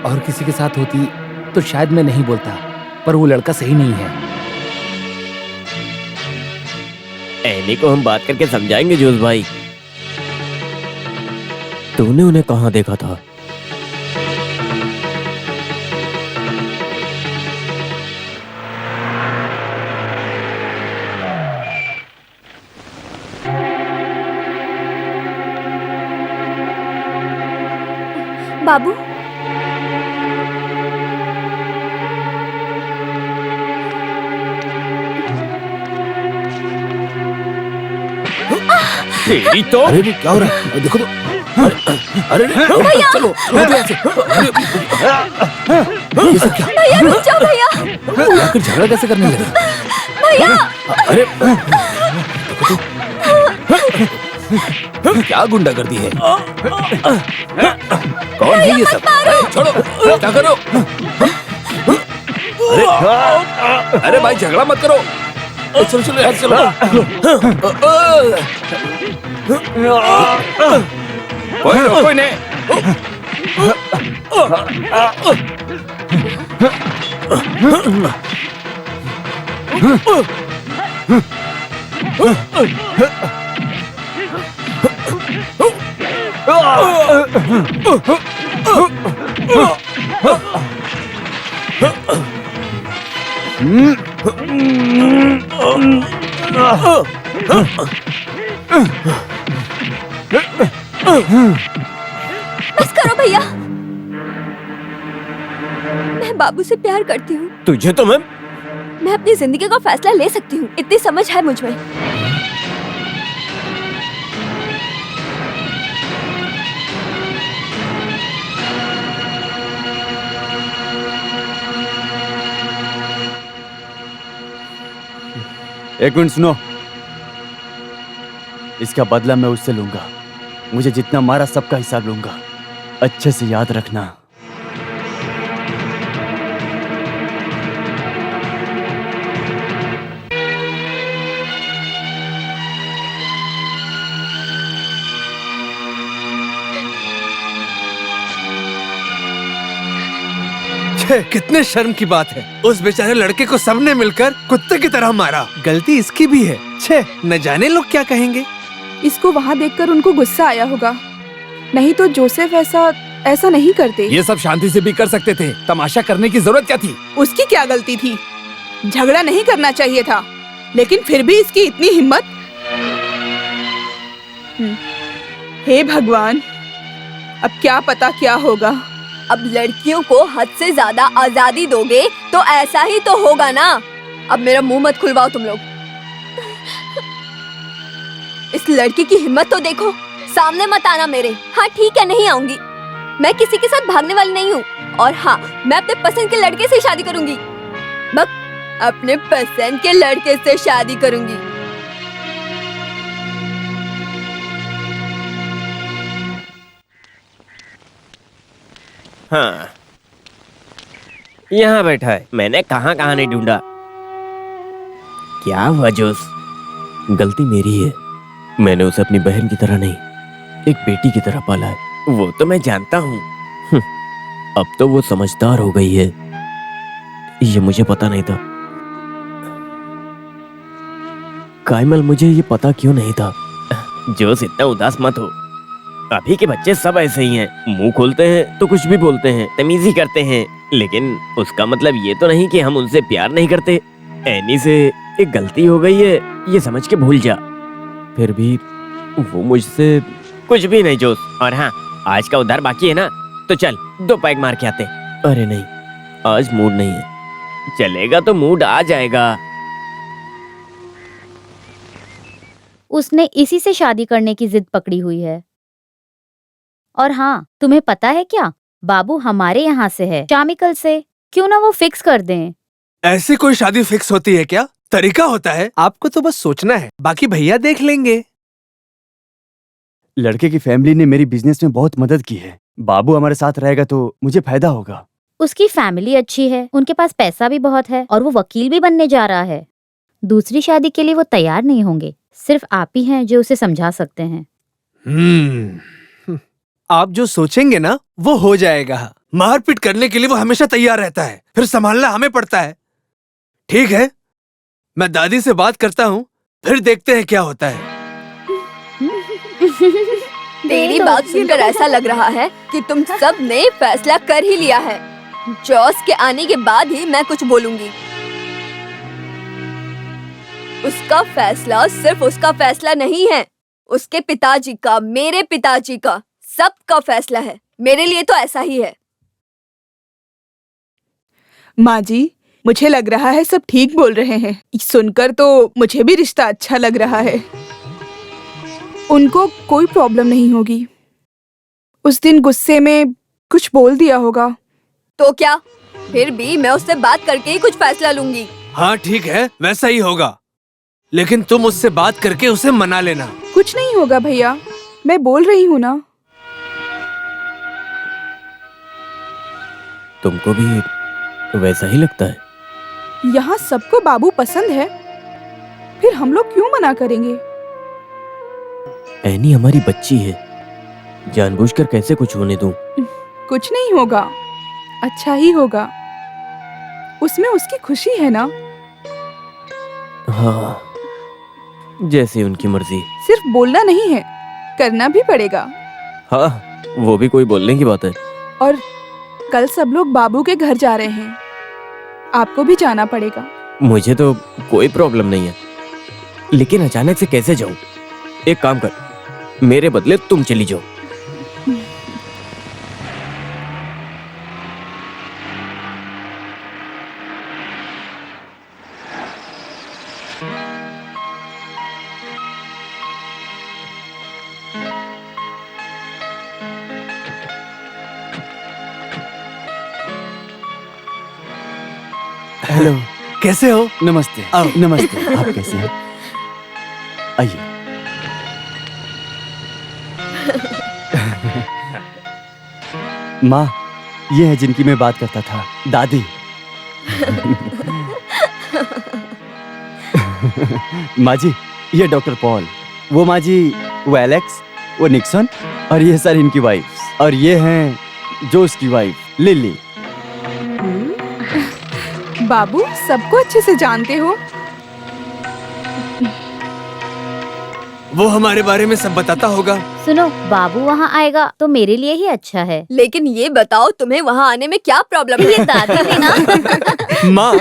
और किसी के साथ होती तो शायद मैं नहीं बोलता, पर वो लड़का सही नहीं है।
एनी को हम बात करके समझाएंगे जोश भाई। तूने उन्हें कहाँ देखा था?
बाबू,
तेरी तो।
अरे क्या हो रहा है? देखो तो। अरे चलो ये सब क्या?
भैया रुक जाओ भैया।
आखिर झगड़ा कैसे करने लगे?
भैया
अरे क्या गुंडागर्दी है? कौन है ये सब? छोड़ो, क्या करो? अरे भाई झगड़ा मत करो। चलो चलो यार चलो। कोई नहीं।
बस करो भैया, मैं बाबू से प्यार करती हूँ।
तुझे तो मैं
अपनी जिंदगी का फैसला ले सकती हूँ, इतनी समझ है मुझ में।
एक मिनट सुनो। इसका बदला मैं उससे लूंगा। मुझे जितना मारा सबका हिसाब लूंगा। अच्छे से याद रखना।
कितने शर्म की बात है, उस बेचारे लड़के को सबने मिलकर कुत्ते की तरह मारा। गलती इसकी भी है। छे, न जाने लोग क्या कहेंगे।
इसको वहाँ देखकर उनको गुस्सा आया होगा, नहीं तो जोसेफ ऐसा नहीं करते।
ये सब शांति से भी कर सकते थे, तमाशा करने की जरूरत क्या थी?
उसकी क्या गलती थी? झगड़ा नहीं करना चाहिए था, लेकिन फिर भी इसकी इतनी हिम्मत। हे भगवान, अब क्या पता क्या होगा।
अब लड़कियों को हद से ज्यादा आजादी दोगे तो ऐसा ही तो होगा ना। अब मेरा मुंह मत खुलवाओ तुम लोग। इस लड़की की हिम्मत तो देखो, सामने मत आना मेरे। हाँ ठीक है, नहीं आऊंगी। मैं किसी के साथ भागने वाली नहीं हूँ। और हाँ, मैं अपने पसंद के लड़के से शादी करूंगी। बस अपने पसंद के लड़के से शादी करूंगी।
हाँ, यहाँ बैठा है। मैंने कहाँ कहाँ नहीं ढूंढा। क्या हुआ जोश? गलती मेरी है। मैंने उसे अपनी बहन की तरह नहीं, एक बेटी की तरह पाला है। वो तो मैं जानता हूँ। अब तो वो समझदार हो गई है। ये मुझे पता नहीं था। कायमल, मुझे ये पता क्यों नहीं था? जोश, इतना उदास मत हो। अभी के बच्चे सब ऐसे ही हैं। मुंह खोलते हैं तो कुछ भी बोलते हैं, तमीज़ी करते हैं। लेकिन उसका मतलब ये तो नहीं कि हम उनसे प्यार नहीं करते। एनी से एक गलती हो गई है, ये समझ के भूल जा। फिर भी वो मुझसे कुछ भी नहीं जोश। और हाँ, आज का उधार बाकी है ना, तो चल 2 पैग मार के आते। अरे नहीं, आज मूड नहीं है। चलेगा तो मूड आ जाएगा।
उसने इसी से शादी करने की जिद पकड़ी हुई है। और हाँ, तुम्हें पता है क्या, बाबू हमारे यहाँ से है, शामिकल से। क्यों ना वो फिक्स कर दें।
ऐसी कोई शादी फिक्स होती है क्या? तरीका होता है। आपको तो बस सोचना है, बाकी भैया देख लेंगे।
लड़के की फैमिली ने मेरी बिजनेस में बहुत मदद की है। बाबू हमारे साथ रहेगा तो मुझे फायदा होगा।
उसकी फैमिली अच्छी है, उनके पास पैसा भी बहुत है और वो वकील भी बनने जा रहा है। दूसरी शादी के लिए वो तैयार नहीं होंगे। सिर्फ आप ही हैं जो उसे समझा सकते हैं।
आप जो सोचेंगे ना वो हो जाएगा। मारपीट करने के लिए वो हमेशा तैयार रहता है, फिर संभालना हमें पड़ता है। ठीक है, मैं दादी से बात करता हूँ, फिर देखते हैं क्या होता है।
तेरी बात सुनकर ऐसा लग रहा है कि तुम सब ने फैसला कर ही लिया है। जॉस के आने के बाद ही मैं कुछ बोलूंगी। उसका फैसला सिर्फ उसका फैसला नहीं है, उसके पिताजी का, मेरे पिताजी का, सबका फैसला है। मेरे लिए तो ऐसा ही है।
माँ जी, मुझे लग रहा है सब ठीक बोल रहे हैं। सुनकर तो मुझे भी रिश्ता अच्छा लग रहा है। उनको कोई प्रॉब्लम नहीं होगी। उस दिन गुस्से में कुछ बोल दिया होगा।
तो क्या, फिर भी मैं उससे बात करके ही कुछ फैसला लूंगी।
हाँ ठीक है, वैसा ही होगा। लेकिन तुम उससे बात करके उसे मना लेना।
कुछ नहीं होगा भैया, मैं बोल रही हूँ ना।
तुमको भी वैसा ही लगता है?
यहाँ सबको बाबू पसंद है, फिर हम लोग क्यों मना करेंगे?
एनी हमारी बच्ची है, जानबूझकर कैसे कुछ होने दूं?
कुछ नहीं होगा, अच्छा ही होगा। उसमें उसकी खुशी है ना।
हाँ, जैसे उनकी मर्जी।
सिर्फ बोलना नहीं है, करना भी पड़ेगा।
हाँ, वो भी कोई बोलने की बात है।
और कल सब लोग बाबू के घर जा रहे हैं, आपको भी जाना पड़ेगा।
मुझे तो कोई प्रॉब्लम नहीं है, लेकिन अचानक से कैसे जाऊं? एक काम कर, मेरे बदले तुम चली जाओ।
हेलो,
कैसे हो?
नमस्ते।
आओ।
नमस्ते। आप कैसे हैं? आइए। माँ, ये है जिनकी मैं बात करता था, दादी। माँ जी, ये डॉक्टर पॉल। वो माँ जी, वो एलेक्स, वो निक्सन, और ये सर इनकी वाइफ। और ये हैं जोस की वाइफ, लिली।
बाबू सबको अच्छे से जानते हो।
वो हमारे बारे में सब बताता होगा।
सुनो, बाबू वहाँ आएगा तो मेरे लिए ही अच्छा है।
लेकिन ये बताओ, तुम्हें वहाँ आने में क्या प्रॉब्लम है?
ये दादी भी ना।
माँ,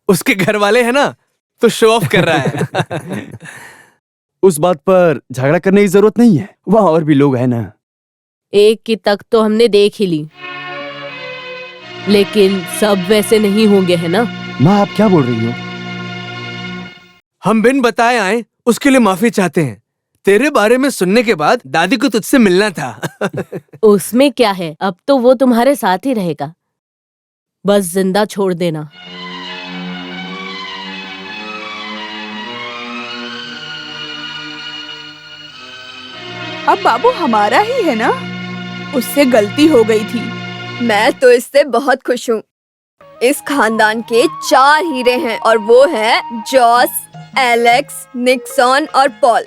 उसके घर वाले हैं ना, तो शो ऑफ कर रहा है।
उस बात पर झगड़ा करने की जरूरत नहीं है, वहाँ और भी लोग हैं ना।
एक की तक तो हमने देख ही ली, लेकिन सब वैसे नहीं होंगे, है ना?
माँ, आप क्या बोल रही हो?
हम बिन बताए आए, उसके लिए माफी चाहते हैं। तेरे बारे में सुनने के बाद दादी को तुझसे मिलना था।
उसमें क्या है, अब तो वो तुम्हारे साथ ही रहेगा। बस जिंदा छोड़ देना।
अब बाबू हमारा ही है ना, उससे गलती हो गई थी।
मैं तो इससे बहुत खुश हूँ। इस खानदान के 4 हीरे हैं और वो हैं जॉस, एलेक्स, निक्सन और पॉल।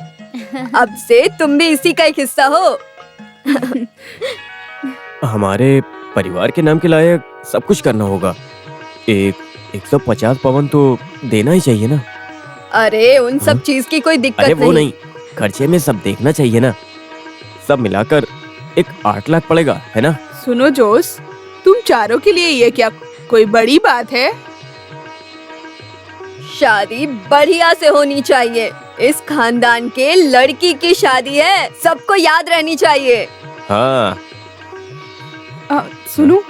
अब से तुम भी इसी का एक हिस्सा हो।
हमारे परिवार के नाम के लायक सब कुछ करना होगा। 150 पवन तो देना ही चाहिए ना।
अरे उन सब चीज की कोई दिक्कत
अरे वो नहीं, खर्चे में सब देखना चाहिए ना। सब मिलाकर एक 8 लाख पड़ेगा, है ना?
सुनो जोस, तुम चारों के लिए ये क्या कोई बड़ी बात है?
शादी बढ़िया से होनी चाहिए। इस खानदान के लड़की की शादी है, सबको याद रहनी चाहिए।
हाँ।
सुनो,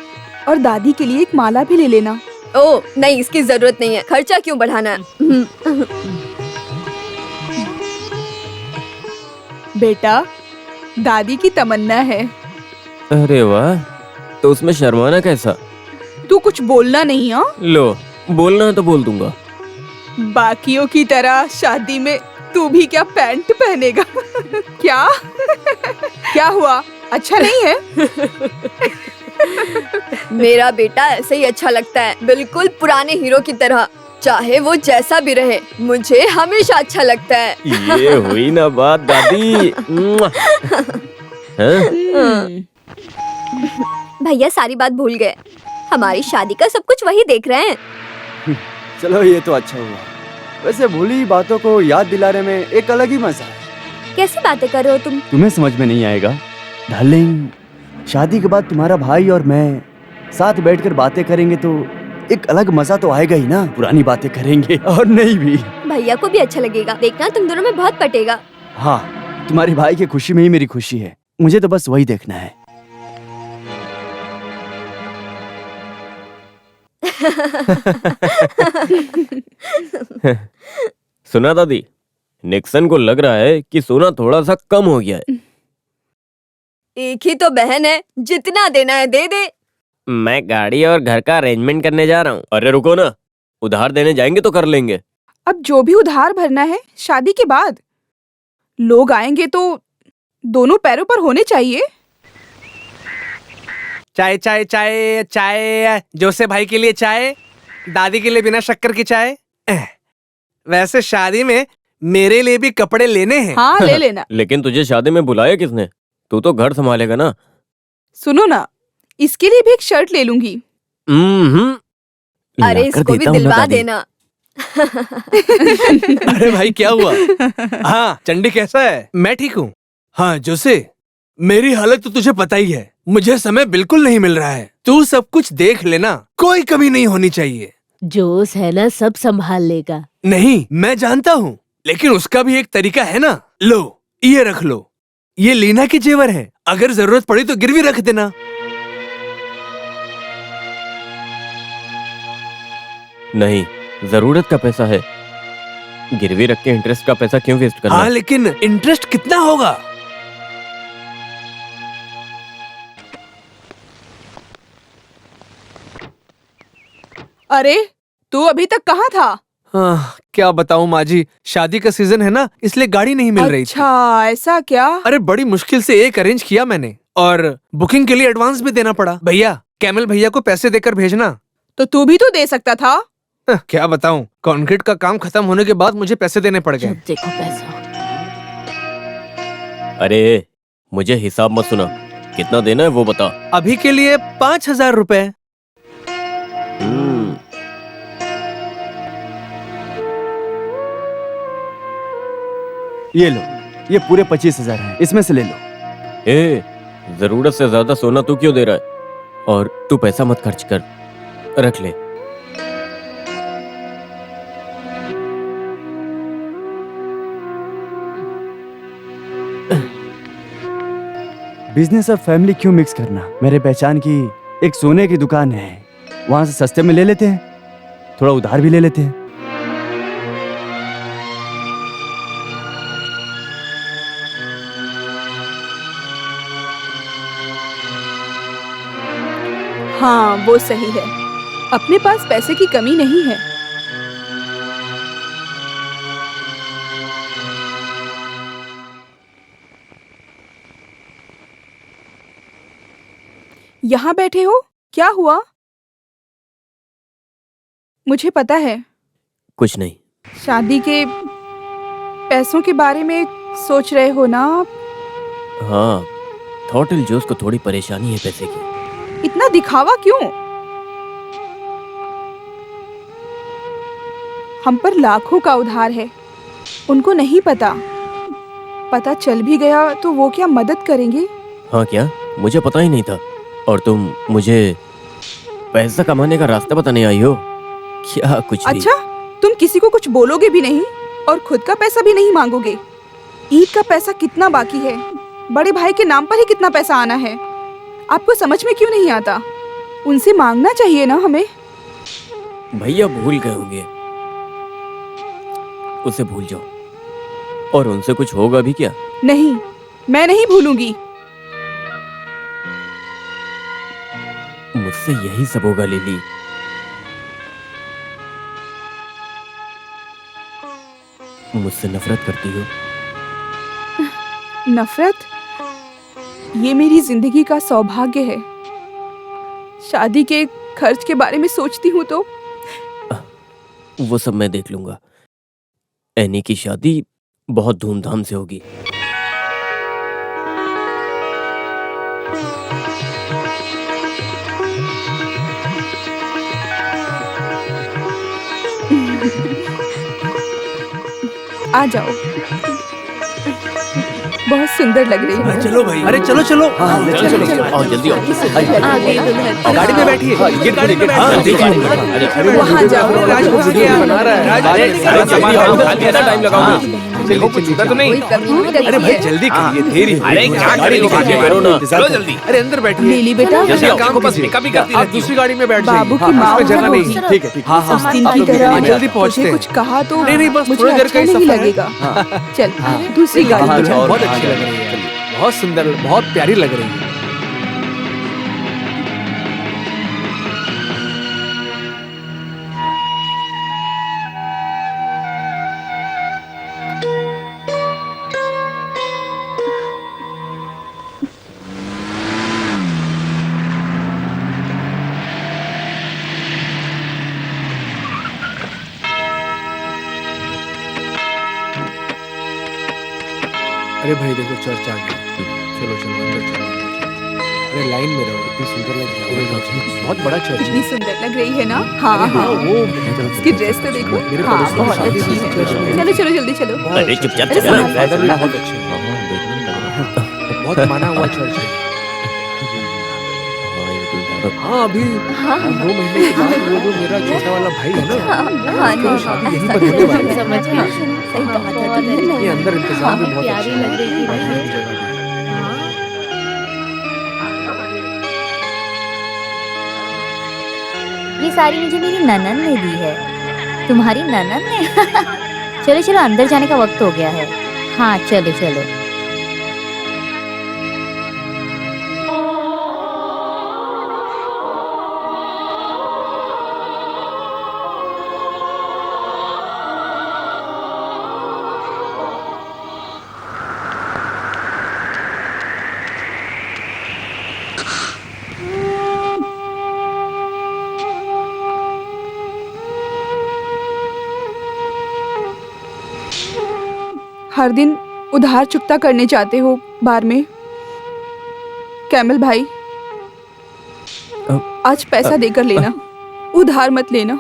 और दादी के लिए एक माला भी ले लेना।
ओ नहीं, इसकी जरूरत नहीं है। खर्चा क्यों बढ़ाना?
बेटा, दादी की तमन्ना है।
अरे वाह, तो उसमें शर्माना कैसा?
तू कुछ बोलना नहीं। हाँ,
लो, बोलना है तो बोल दूंगा।
बाकियों की तरह शादी में तू भी क्या पैंट पहनेगा? क्या? क्या हुआ, अच्छा नहीं है?
मेरा बेटा ऐसे ही अच्छा लगता है, बिल्कुल पुराने हीरो की तरह। चाहे वो जैसा भी रहे, मुझे हमेशा अच्छा लगता है।
ये हुई ना बात दादी।
भैया सारी बात भूल गए। हमारी शादी का सब कुछ वही देख रहे हैं।
चलो, ये तो अच्छा हुआ। वैसे भूली बातों को याद दिलाने में एक अलग ही मजा है।
कैसी बातें कर रहे हो तुम?
तुम्हें समझ में नहीं आएगा डार्लिंग। शादी के बाद तुम्हारा भाई और मैं साथ बैठकर बातें करेंगे तो एक अलग मजा तो आएगा ही ना। पुरानी बातें करेंगे और नहीं भी।
भैया को भी अच्छा लगेगा, देखना तुम दोनों में बहुत पटेगा।
हाँ, तुम्हारे भाई की खुशी में ही मेरी खुशी है। मुझे तो बस वही देखना है।
सुना दादी, निक्सन को लग रहा है कि सोना थोड़ा सा कम हो गया है।
एक ही तो बहन है, जितना देना है दे दे।
मैं गाड़ी और घर का अरेंजमेंट करने जा रहा हूँ। अरे रुको ना, उधार देने जाएंगे तो कर लेंगे।
अब जो भी उधार भरना है शादी के बाद। लोग आएंगे तो दोनों पैरों पर होने चाहिए।
चाय चाय चाय चाय। जोसे भाई के लिए चाय, दादी के लिए बिना शक्कर की चाय। वैसे शादी में मेरे लिए भी कपड़े लेने हैं।
हाँ, ले लेना।
लेकिन तुझे शादी में बुलाया किसने? तू तो घर संभालेगा ना।
सुनो ना, इसके लिए भी एक शर्ट ले लूंगी।
अरे इसको भी दिलवा देना।
अरे भाई क्या हुआ? हाँ चंडी कैसा है? मैं ठीक हूँ। हाँ जोसे, मेरी हालत तो तुझे पता ही है, मुझे समय बिल्कुल नहीं मिल रहा है। तू सब कुछ देख लेना, कोई कमी नहीं होनी चाहिए।
जोश है ना, सब संभाल लेगा।
नहीं मैं जानता हूँ, लेकिन उसका भी एक तरीका है ना। लो ये रख लो, ये लीना के जेवर है, अगर जरूरत पड़ी तो गिरवी रख देना।
नहीं, जरूरत का पैसा है, गिरवी रख के इंटरेस्ट का पैसा क्यों वेस्ट करना?
हाँ लेकिन इंटरेस्ट कितना होगा?
अरे तू अभी तक कहाँ था?
हाँ, क्या बताऊँ माँ जी, शादी का सीजन है ना, इसलिए गाड़ी नहीं मिल रही थी।
अच्छा ऐसा क्या?
अरे बड़ी मुश्किल से एक अरेंज किया मैंने, और बुकिंग के लिए एडवांस भी देना पड़ा। भैया कैमल भैया को पैसे देकर भेजना।
तो तू भी तो दे सकता था।
क्या बताऊँ, कंक्रीट का काम खत्म होने के बाद मुझे पैसे देने पड़ गए।
जब देखो पैसा।
अरे मुझे हिसाब मत सुना, कितना देना है वो बता।
अभी के लिए 5,000 रुपए।
ये लो, ये पूरे 25,000 हैं, इसमें से ले लो।
ए, जरूरत से ज्यादा सोना तू क्यों दे रहा है? और तू पैसा मत खर्च कर, रख ले।
बिजनेस और फैमिली क्यों मिक्स करना? मेरे पहचान की एक सोने की दुकान है, वहां से सस्ते में ले लेते हैं, थोड़ा उधार भी ले लेते हैं।
हाँ वो सही है, अपने पास पैसे की कमी नहीं है। यहाँ बैठे हो, क्या हुआ? मुझे पता है,
कुछ नहीं।
शादी के पैसों के बारे में सोच रहे हो ना?
हाँ, थॉटिल जोस को थोड़ी परेशानी है पैसे की।
इतना दिखावा क्यों? हम पर लाखों का उधार है, उनको नहीं पता, पता चल भी गया तो वो क्या मदद करेंगे?
हाँ क्या? मुझे पता ही नहीं था। और तुम मुझे पैसा कमाने का रास्ता बताने आई हो क्या? कुछ भी।
अच्छा, तुम किसी को कुछ बोलोगे भी नहीं और खुद का पैसा भी नहीं मांगोगे। ईद का पैसा कितना बाकी है, बड़े भाई के नाम पर ही कितना पैसा आना है, आपको समझ में क्यों नहीं आता? उनसे मांगना चाहिए ना हमें।
भैया भूल गए होंगे, उसे भूल जाओ। और उनसे कुछ होगा भी क्या?
नहीं, मैं नहीं भूलूंगी।
मुझसे यही सब होगा लिली। मुझसे नफरत करती हो?
नफरत? ये मेरी जिंदगी का सौभाग्य है। शादी के खर्च के बारे में सोचती हूँ तो
वो सब मैं देख लूंगा। एनी की शादी बहुत धूमधाम से होगी।
आ जाओ, बहुत सुंदर लग रही है।
चलो भाई, अरे चलो चलो,
आओ जल्दी आओ।
आगे दुल्हन।
गाड़ी में बैठिए, ये गाड़ी में बैठिए।
वहाँ जाओ।
राजकुमार क्या बना रहा है?
टाइम लगाओगे?
तो नहीं। अरे भाई जल्दी करिए, देरी हो रही है।
गाड़ी निकालिए,
करो ना।
चलो जल्दी।
अरे अंदर बैठिए।
लीली बेटा,
जल्दी
जल्दी
काम
बस
कीजिए।
कभी करती
आप
रहती
दूसरी गाड़ी में बैठ
बाबू
जाइए।
की माँ
उसमें जगह
होगी।
नहीं है। ठीक है ठीक है।
हाँ, उस दिन की तरह
जल्दी पहुंचते
मुझे
हैं।
कुछ कहा तो
नहीं, बस
मुझे
थोड़ी देर
अच्छा
का ही
नहीं
सफर है।
लगेगा। चल दूसरी गाड़ी में चल।
बहुत अच्छी लग रही है, बहुत सुंदर, बहुत प्यारी लग रही है। अरे भाई देखो चर्च आ गया। चलो चलो अंदर चलो। अरे लाइन में रहो, इतनी सुंदर लग रही है। बहुत बड़ा चर्च
कितनी
है।
सुंदर लग रही है ना। हाँ हाँ,
वो
इसकी ड्रेस तो देखो।
मेरे
हाँ,
पड़ोसी की
बहुत
शादी
अच्छी
इसी
है।
चर्च में हुई।
चलो चलो जल्दी चलो।
अरे चुपचाप
अरे
चलो ना।
संभाल।
फादर भी बहुत अच्छे हैं। बहुत माना हुआ चर्च है। हाँ अभी 2 महीने के बाद वो जो मेरा छोटा वाला भाई है ना,
हाँ
उसकी शादी यहीं पर होने वाली है।
समझ गई।
सही कहा था तुमने।
ये अंदर इंतजाम भी बहुत
प्यारी
अच्छा
लग रही थी
है।
भाई।
जगह भी।
ये साड़ी मुझे मेरी ननन ने दी है। तुम्हारी ननन ने? चलो चलो अंदर जाने का वक्त हो गया है। हाँ चलो चलो।
हर दिन उधार चुकता करने जाते हो बार में। कैमल भाई, आज पैसा देकर लेना, उधार मत लेना।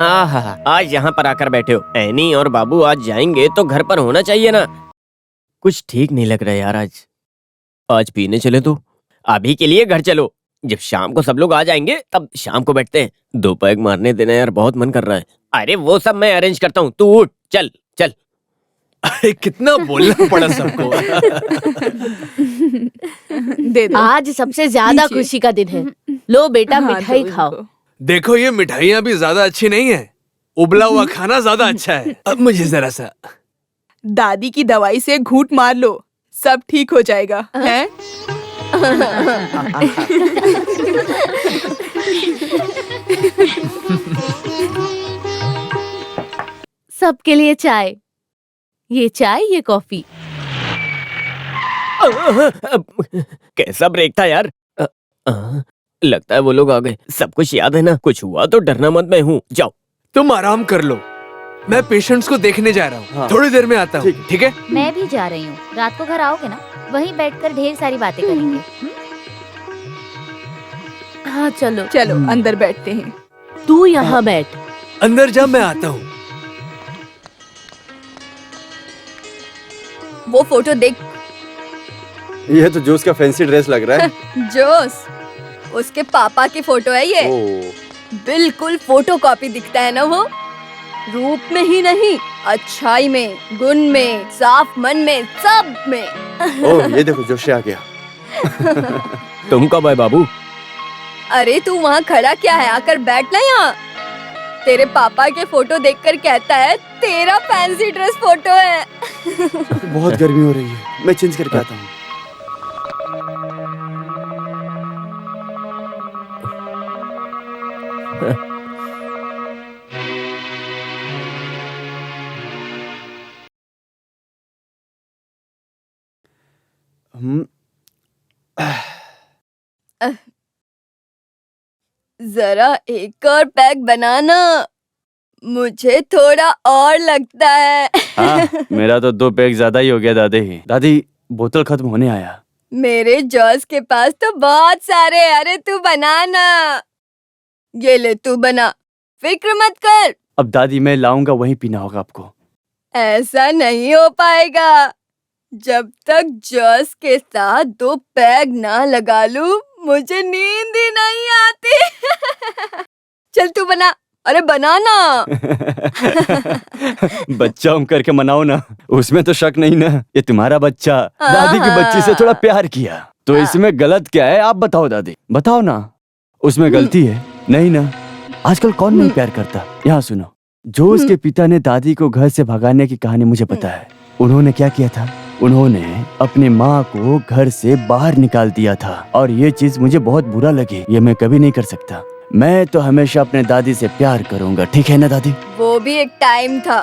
आहा, आज यहाँ पर आकर बैठे हो। एनी और बाबू आज जाएंगे तो घर पर होना चाहिए ना। कुछ ठीक नहीं लग रहा यार आज पीने चले तो। अभी के लिए घर चलो, जब शाम को सब लोग आ जाएंगे तब शाम को बैठते हैं। 2 पैग मारने देना यार, बहुत मन कर रहा है। अरे वो सब मैं अरेंज करता हूँ, तू उठ, चल चल।
अरे कितना बोलना पड़ा सबको।
दे दो।
आज सबसे ज्यादा
नीचे।
खुशी का दिन है। लो बेटा
हाँ,
मिठाई
दो
खाओ।
इनको।
देखो ये मिठाइयाँ भी ज्यादा अच्छी नहीं है, उबला हुआ खाना ज्यादा अच्छा है। अब मुझे जरा सा।
दादी की दवाई से घूंट मार लो, सब ठीक हो जाएगा। हैं?
सबके लिए चाय। ये चाय, ये कॉफी।
कैसा ब्रेक था यार। लगता है वो लोग आ गए। सब कुछ याद है ना? कुछ हुआ तो डरना मत, मैं हूँ। जाओ।
तुम आराम कर लो, मैं पेशेंट्स को देखने जा रहा हूँ।
हाँ।
थोड़ी देर में आता हूँ, ठीक है?
मैं भी जा रही हूँ। रात को घर आओगे ना, वहीं बैठकर ढेर सारी बातें करेंगे।
हाँ चलो,
चलो अंदर बैठते हैं।
तू यहाँ बैठ।
अंदर जा, मैं आता हूँ।
वो फोटो देख।
ये तो जोस का फैंसी ड्रेस लग रहा है।
जोस, उसके पापा की फोटो है ये। बिल्कुल फोटो कॉपी दिखता है ना वो। रूप में ही नहीं, अच्छाई में, गुण में, साफ मन में, सब में।
ओह, ये देखो जोशी आ गया।
तुम कब आए बाबू?
अरे तू वहाँ खड़ा क्या है, आकर बैठ ना यहाँ। तेरे पापा के फोटो देखकर कहता है तेरा फैंसी ड्रेस फोटो है।
बहुत गर्मी हो रही है, मैं चेंज करके आता हूँ।
जरा एक और पैक बनाना, मुझे थोड़ा और लगता है।
हाँ, मेरा तो 2 पैक ज्यादा ही हो गया दादी। दादी, बोतल खत्म होने आया।
मेरे जॉस के पास तो बहुत सारे। अरे तू बनाना, ये ले तू बना, फिक्र मत कर।
अब दादी मैं लाऊंगा, वहीं पीना होगा आपको।
ऐसा नहीं हो पाएगा, जब तक जॉस के साथ 2 पैग ना लगा लूं, मुझे नींद ही नहीं आती। चल तू बना, अरे बनाना।
बच्चा हम करके मनाओ ना, उसमें तो शक नहीं ना। ये तुम्हारा बच्चा दादी की बच्ची से थोड़ा प्यार किया, तो इसमें गलत क्या है? आप बताओ दादी, बताओ ना, उसमें गलती है? नहीं ना, आजकल कौन नहीं प्यार करता। यहाँ सुनो, जो उसके पिता ने दादी को घर से भगाने की कहानी मुझे पता है। उन्होंने क्या किया था? उन्होंने अपनी माँ को घर से बाहर निकाल दिया था, और ये चीज मुझे बहुत बुरा लगी। ये मैं कभी नहीं कर सकता। मैं तो हमेशा अपने दादी से प्यार करूंगा, ठीक है ना दादी?
वो भी एक टाइम था,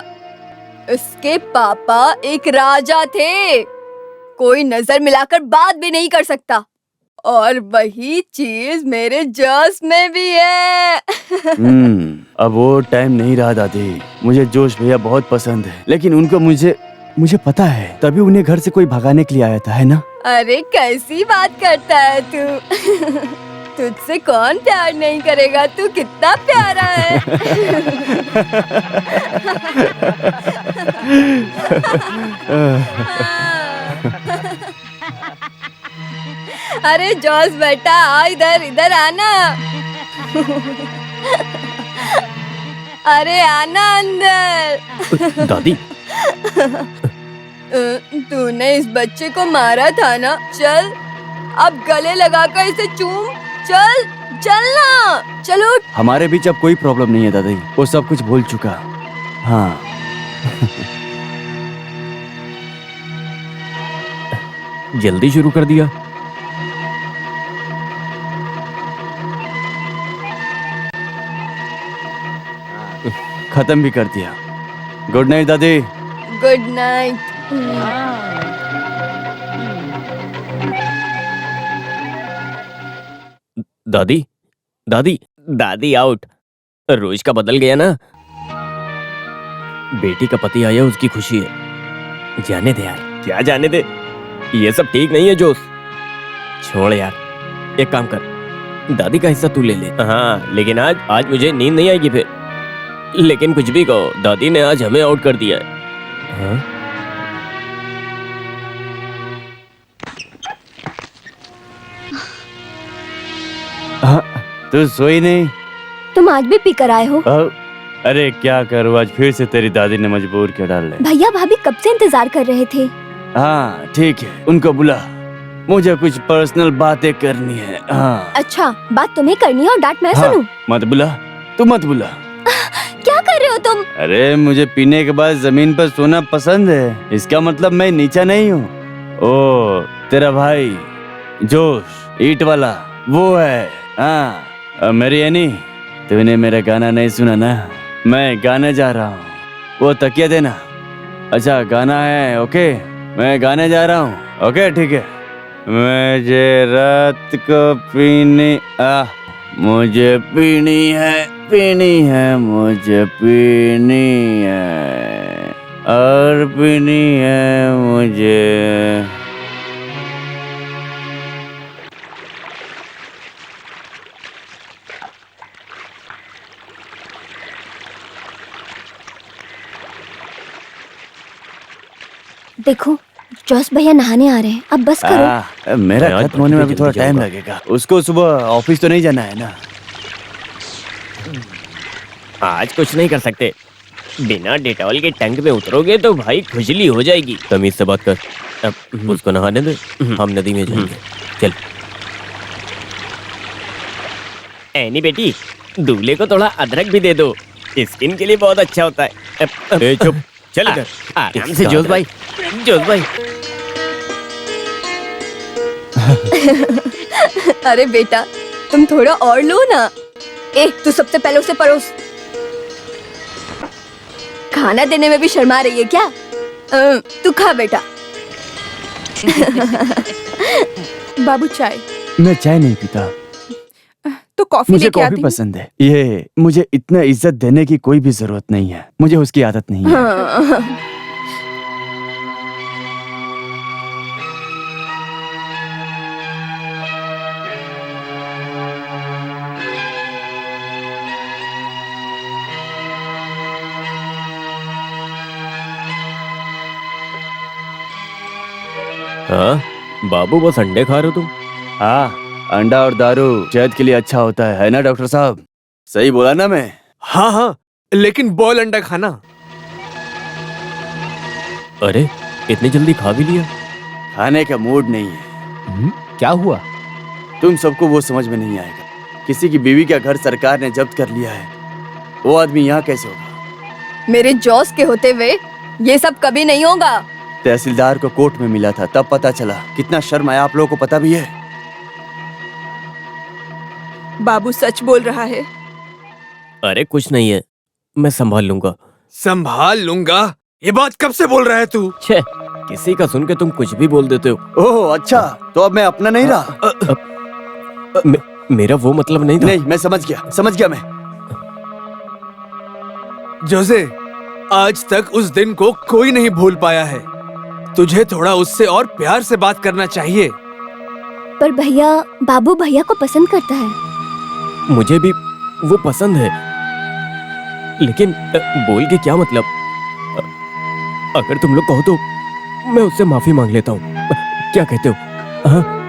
उसके पापा एक राजा थे, कोई नजर मिलाकर बात भी नहीं कर सकता। और वही चीज मेरे जोश में भी है।
अब वो टाइम नहीं रहा दादी। मुझे जोश भैया बहुत पसंद है, लेकिन उनको मुझे पता है, तभी उन्हें घर से कोई भगाने के लिए आया था, है ना?
अरे कैसी बात करता है तू? तुझसे कौन प्यार नहीं करेगा? तू कितना प्यारा है। अरे जॉस बेटा, आ इधर आना। अरे आना अंदर।
दादी,
तूने इस बच्चे को मारा था ना? चल अब गले लगाकर इसे चूम। चल ना, चलो।
हमारे बीच अब कोई प्रॉब्लम नहीं है दादी, वो सब कुछ भूल चुका। हाँ।
जल्दी शुरू कर दिया।
खत्म भी कर दिया। गुड नाइट दादी।
Good night.
दादी, दादी आउट। रोज का बदल गया ना। बेटी का पति आया, उसकी खुशी है। जाने दे यार। क्या जाने दे? ये सब ठीक नहीं है जोश। छोड़ यार, एक काम कर, दादी का हिस्सा तू ले ले। हाँ, लेकिन आज मुझे नींद नहीं आएगी फिर। लेकिन कुछ भी कहो, दादी ने आज हमें आउट कर दिया है। हाँ?
तू सोई नहीं?
तुम आज भी पी कर आए हो?
अरे क्या करूँ, आज फिर से तेरी दादी ने मजबूर किया डाल ले।
भैया भाभी कब से इंतजार कर रहे थे।
हाँ ठीक है, उनको बुला, मुझे कुछ पर्सनल बातें करनी है। हाँ।
अच्छा, बात तुम्हें करनी है और डांट मैं
हाँ,
सुनूं?
मत बुला, तू मत बुला।
क्या कर रहे हो तुम?
अरे मुझे पीने के बाद जमीन पर सोना पसंद है, इसका मतलब मैं नीचा नहीं हूँ। ओ तेरा भाई जोश ईट वाला वो है। हाँ मेरी एनी, तूने मेरा गाना नहीं सुना ना? मैं गाने जा रहा हूँ, वो तकिया देना। अच्छा गाना है, ओके मैं गाने जा रहा हूँ। ओके ठीक है। मुझे रात को पीनी मुझे पीनी है, मुझे पीनी है और पीनी है मुझे।
देखो जॉस भैया नहाने आ रहे हैं, अब बस करो।
मेरा खत्म होने में भी थोड़ा टाइम लगेगा, उसको सुबह ऑफिस तो नहीं जाना है ना।
आज कुछ नहीं कर सकते। बिना डेटॉल के टैंक में उतरोगे तो भाई खुजली हो जाएगी। तमीज से बात कर। अब उसको नहाने दे, हम नदी में जाएंगे। चल एनी बेटी, दूल्हे को थोड़ा अदरक भी दे दो, स्किन के लिए बहुत अच्छा होता है। चुप, चल इधर आराम से। जोश भाई,
अरे बेटा, तुम थोड़ा और लो ना। तू सबसे पहले उसे परोस। खाना देने में भी शर्मा रही है क्या? तू खा बेटा।
बाबू चाय।
मैं चाय नहीं पीता,
तो कॉफी
मुझे
लेके आती
कॉफी
हूँ।
पसंद है। ये मुझे इतना इज्जत देने की कोई भी जरूरत नहीं है, मुझे उसकी आदत नहीं है।
हाँ।
हाँ बाबू, बस अंडे खा रहे हो तुम?
हाँ, अंडा और दारू सेहत के लिए अच्छा होता है ना डॉक्टर साहब? सही बोला ना मैं?
हाँ, लेकिन बॉयल अंडा खाना।
अरे इतनी जल्दी खा भी लिया?
खाने का मूड नहीं है।
क्या हुआ?
तुम सबको वो समझ में नहीं आएगा। किसी की बीवी का घर सरकार ने जब्त कर लिया है, वो आदमी यहाँ कैसे होगा?
मेरे जॉस के होते हुए ये सब कभी नहीं होगा।
तहसीलदार को कोर्ट में मिला था, तब पता चला। कितना शर्म आया, आप लोगों को पता भी है?
बाबू सच बोल रहा है।
अरे कुछ नहीं है, मैं संभाल लूंगा।
संभाल लूंगा? ये बात कब से बोल रहा है तू?
छे, किसी का सुन के तुम कुछ भी बोल देते हो।
ओह अच्छा, तो अब मैं अपना नहीं रहा।
मेरा वो मतलब नहीं था।
नहीं, मैं समझ गया मैं।
जोसे, आज तक उस दिन को कोई नहीं भूल पाया है। तुझे थोड़ा उससे और प्यार से बात करना चाहिए।
पर भैया, बाबू भैया को पसंद करता है।
मुझे भी वो पसंद है, लेकिन बोल के क्या मतलब? अगर तुम लोग कहो तो मैं उससे माफी मांग लेता हूँ। क्या कहते हो? हाँ?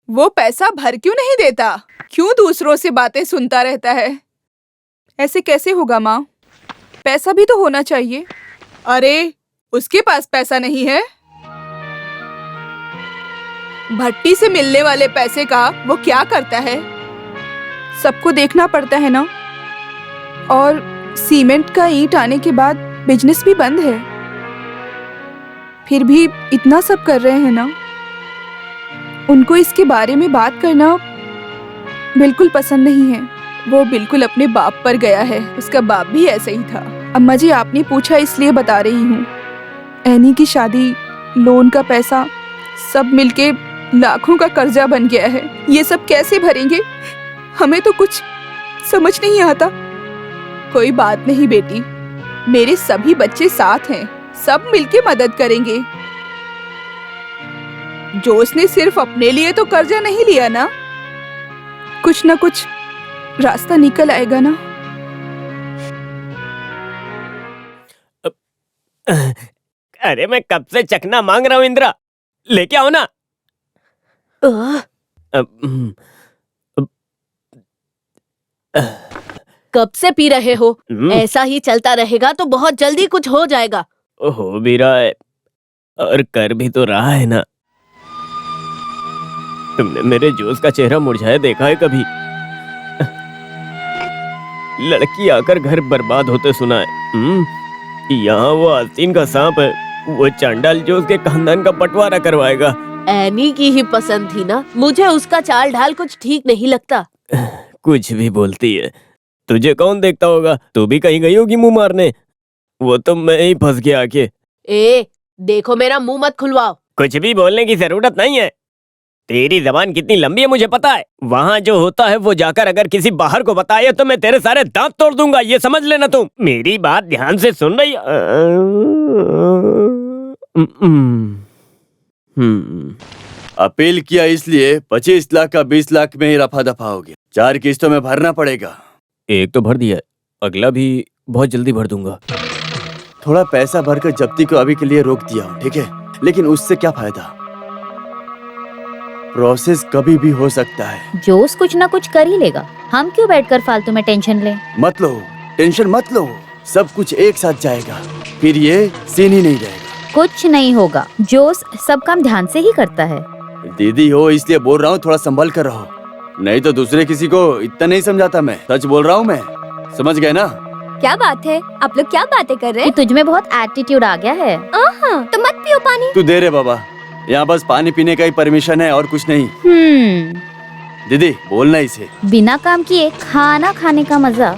वो पैसा भर क्यों नहीं देता? क्यों दूसरों से बातें सुनता रहता है? ऐसे कैसे होगा माँ? पैसा भी तो होना चाहिए। अरे, उसके पास पैसा नहीं है। भट्टी से मिलने वाले पैसे का वो क्या करता है? सबको देखना पड़ता है ना। और सीमेंट का ईंट आने के बाद बिजनेस भी बंद है। फिर भी इतना सब कर रहे हैं ना। उनको इसके बारे में बात करना बिल्कुल पसंद नहीं है। वो बिल्कुल अपने बाप पर गया है। उसका बाप भी ऐसा ही था। अम्मा जी, आपने पूछा इसलिए बता रही हूँ। एनी की शादी, लोन का पैसा, सब मिलके लाखों का कर्जा बन गया है। ये सब कैसे भरेंगे? हमें तो कुछ समझ नहीं आता। कोई बात नहीं बेटी, मेरे सभी बच्चे साथ हैं। सब मिलके मदद करेंगे। जोश ने सिर्फ अपने लिए तो कर्जा नहीं लिया ना। कुछ ना कुछ रास्ता निकल आएगा ना।
अरे मैं कब से चखना मांग रहा हूँ इंदिरा, लेके आओ ना।
कब से पी रहे हो? ऐसा ही चलता रहेगा तो बहुत जल्दी कुछ हो जाएगा।
हो भी रहा है और कर भी तो रहा है ना। तुमने मेरे जोश का चेहरा मुरझाया देखा है कभी? लड़की आकर घर बर्बाद होते सुना है। यहाँ वो आस्तीन का सांप है, वो चांडाल जो उसके खानदान का बंटवारा करवाएगा।
एनी की ही पसंद थी ना। मुझे उसका चाल ढाल कुछ ठीक नहीं लगता।
कुछ भी बोलती है। तुझे कौन देखता होगा? तू भी कहीं गई होगी मुंह मारने। वो तो मैं ही फंस गया आके।
ए, देखो मेरा मुंह मत खुलवाओ।
कुछ भी बोलने की जरूरत नहीं है। तेरी जबान कितनी लंबी है मुझे पता है। वहाँ जो होता है वो जाकर अगर किसी बाहर को बताया तो मैं तेरे सारे दांत तोड़ दूंगा, ये समझ लेना तुम। मेरी बात ध्यान से सुन रही?
अपील किया इसलिए 25 लाख का 20 लाख में ही रफा दफा हो गया। 4 किस्तों में भरना पड़ेगा।
एक तो भर दिया है, अगला भी बहुत जल्दी भर दूंगा।
थोड़ा पैसा भरकर जब्ती को अभी के लिए रोक दिया हूँ, ठीक है? लेकिन उससे क्या फायदा? प्रोसेस कभी भी हो सकता है।
जोश कुछ ना कुछ कर ही लेगा। हम क्यों बैठकर फालतू में टेंशन ले?
मत लो, टेंशन मत लो। सब कुछ एक साथ जाएगा, फिर ये सीन ही नहीं रहेगा।
कुछ नहीं होगा। जोश सब काम ध्यान से ही करता है।
दीदी हो इसलिए बोल रहा हूँ, थोड़ा संभल कर रहो, नहीं तो दूसरे किसी को इतना नहीं समझाता। मैं सच बोल रहा हूँ, मैं समझ गए ना?
क्या बात है? आप लोग क्या बातें कर रहे
कि
हैं?
तुझ में बहुत एटीट्यूड आ गया है।
तो मत पियो पानी।
तू दे रे बाबा, यहाँ बस पानी पीने का ही परमिशन है और कुछ नहीं। दीदी बोलना इसे।
बिना काम किए खाना खाने का मजा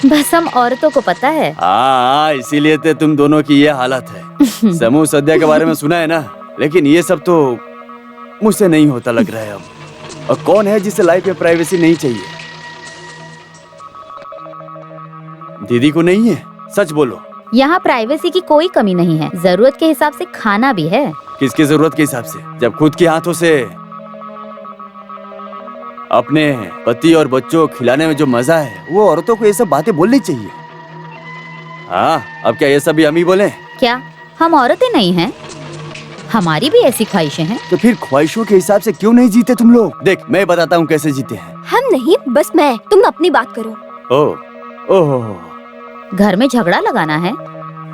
बस हम औरतों को पता है।
हाँ, इसीलिए तो तुम दोनों की ये हालत है। समूह सद्या के बारे में सुना है ना, लेकिन ये सब तो मुझसे नहीं होता लग रहा है अब। और कौन है जिसे लाइफ में प्राइवेसी नहीं चाहिए? दीदी को नहीं है? सच बोलो।
यहाँ प्राइवेसी की कोई कमी नहीं है। जरूरत के हिसाब से खाना भी है।
किसकी जरूरत के हिसाब से? जब खुद के हाथों से अपने पति और बच्चों को खिलाने में जो मजा है, वो औरतों को ये सब बातें बोलनी चाहिए। हाँ, अब क्या ये सब भी हम ही बोले?
क्या हम औरतें नहीं हैं? हमारी भी ऐसी ख्वाहिशें हैं।
तो फिर ख्वाहिशों के हिसाब से क्यों नहीं जीते तुम लोग? देख, मैं बताता हूँ कैसे जीते हैं।
हम नहीं, बस मैं। तुम अपनी बात करो।
ओह,
घर में झगड़ा लगाना है?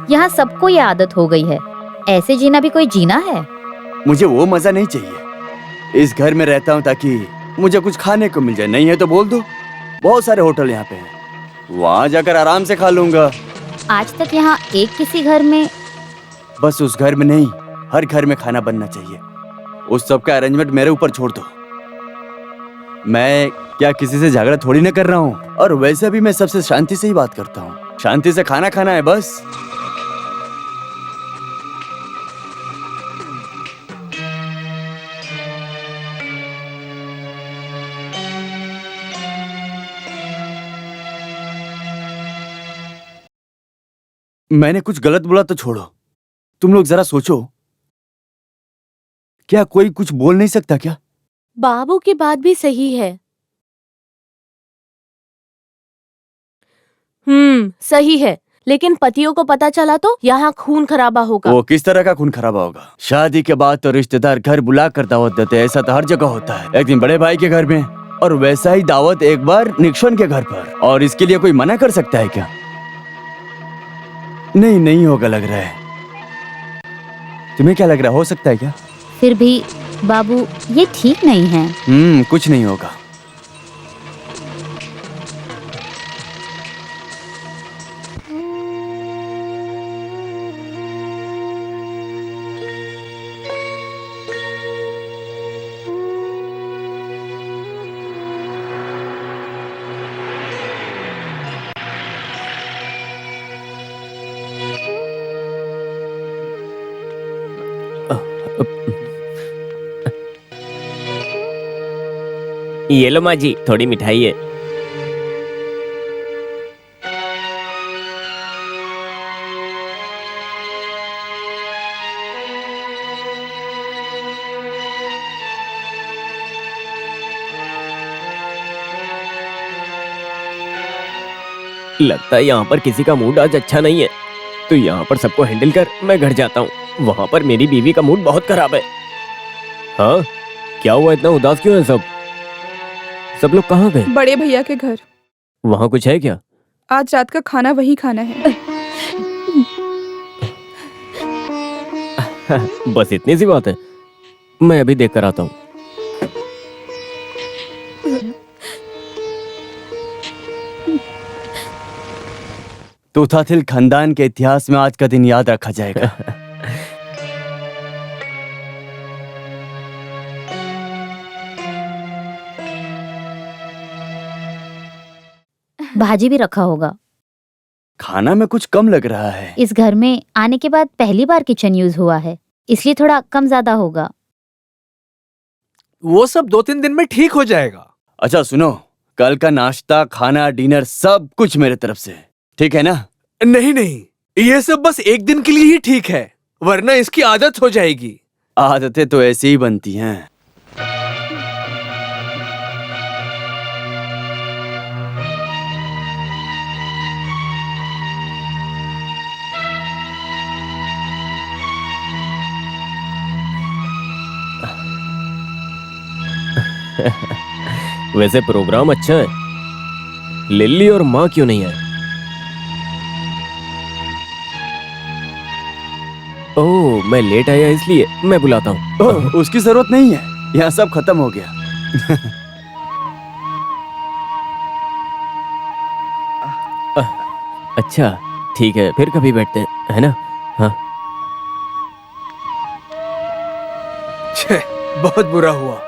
यहाँ सबको ये आदत हो गई है। ऐसे जीना भी कोई जीना है?
मुझे वो मजा नहीं चाहिए। इस घर में रहता हूँ ताकि मुझे कुछ खाने को मिल जाए। नहीं है तो बोल दो, बहुत सारे होटल यहाँ पे हैं, वहाँ जाकर आराम से खा लूंगा।
आज तक यहाँ एक किसी घर में?
बस उस घर में नहीं, हर घर में खाना बनना चाहिए। उस सब का अरेंजमेंट मेरे ऊपर छोड़ दो। मैं क्या किसी से झगड़ा थोड़ी ना कर रहा हूँ, और वैसे भी मैं सबसे शांति से ही बात करता हूँ। शांति से खाना खाना है बस। मैंने कुछ गलत बोला तो छोड़ो, तुम लोग जरा सोचो, क्या कोई कुछ बोल नहीं सकता क्या?
बाबू की बात भी सही है। सही है, लेकिन पतियों को पता चला तो यहाँ खून खराबा होगा।
वो किस तरह का खून खराबा होगा? शादी के बाद तो रिश्तेदार घर बुला कर दावत देते हैं, ऐसा तो हर जगह होता है। एक दिन बड़े भाई के घर में, और वैसा ही दावत एक बार निक्सन के घर पर, और इसके लिए कोई मना कर सकता है क्या? नहीं, नहीं होगा लग रहा है। तुम्हें क्या लग रहा है, हो सकता है क्या?
फिर भी बाबू ये ठीक नहीं है।
कुछ नहीं होगा।
ये लो माँ जी, थोड़ी मिठाई है। लगता है यहाँ पर किसी का मूड आज अच्छा नहीं है, तो यहाँ पर सबको हैंडल कर मैं घर जाता हूँ। वहाँ पर मेरी बीवी का मूड बहुत खराब है। हाँ, क्या हुआ, इतना उदास क्यों है सब? सब लोग कहाँ गए?
बड़े भैया के घर।
वहाँ कुछ है क्या?
आज रात का खाना वही खाना है।
बस इतनी सी बात है, मैं अभी देख कर आता हूँ।
तोताथिल खानदान के इतिहास में आज का दिन याद रखा जाएगा।
भाजी भी रखा होगा।
खाना में कुछ कम लग रहा है।
इस घर में आने के बाद पहली बार किचन यूज हुआ है, इसलिए थोड़ा कम ज्यादा होगा।
वो सब 2-3 दिन में ठीक हो जाएगा।
अच्छा सुनो, कल का नाश्ता, खाना, डिनर सब कुछ मेरे तरफ से, ठीक है ना?
नहीं नहीं, ये सब बस एक दिन के लिए ही ठीक है, वरना इसकी आदत हो जाएगी।
आदतें तो ऐसी ही बनती हैं।
वैसे प्रोग्राम अच्छा है, लिल्ली और माँ क्यों नहीं है? ओह, मैं लेट आया इसलिए मैं बुलाता हूँ।
उसकी जरूरत नहीं है, यहाँ सब खत्म हो गया।
अच्छा ठीक है, फिर कभी बैठते हैं, है ना? हाँ।
छे, बहुत बुरा हुआ।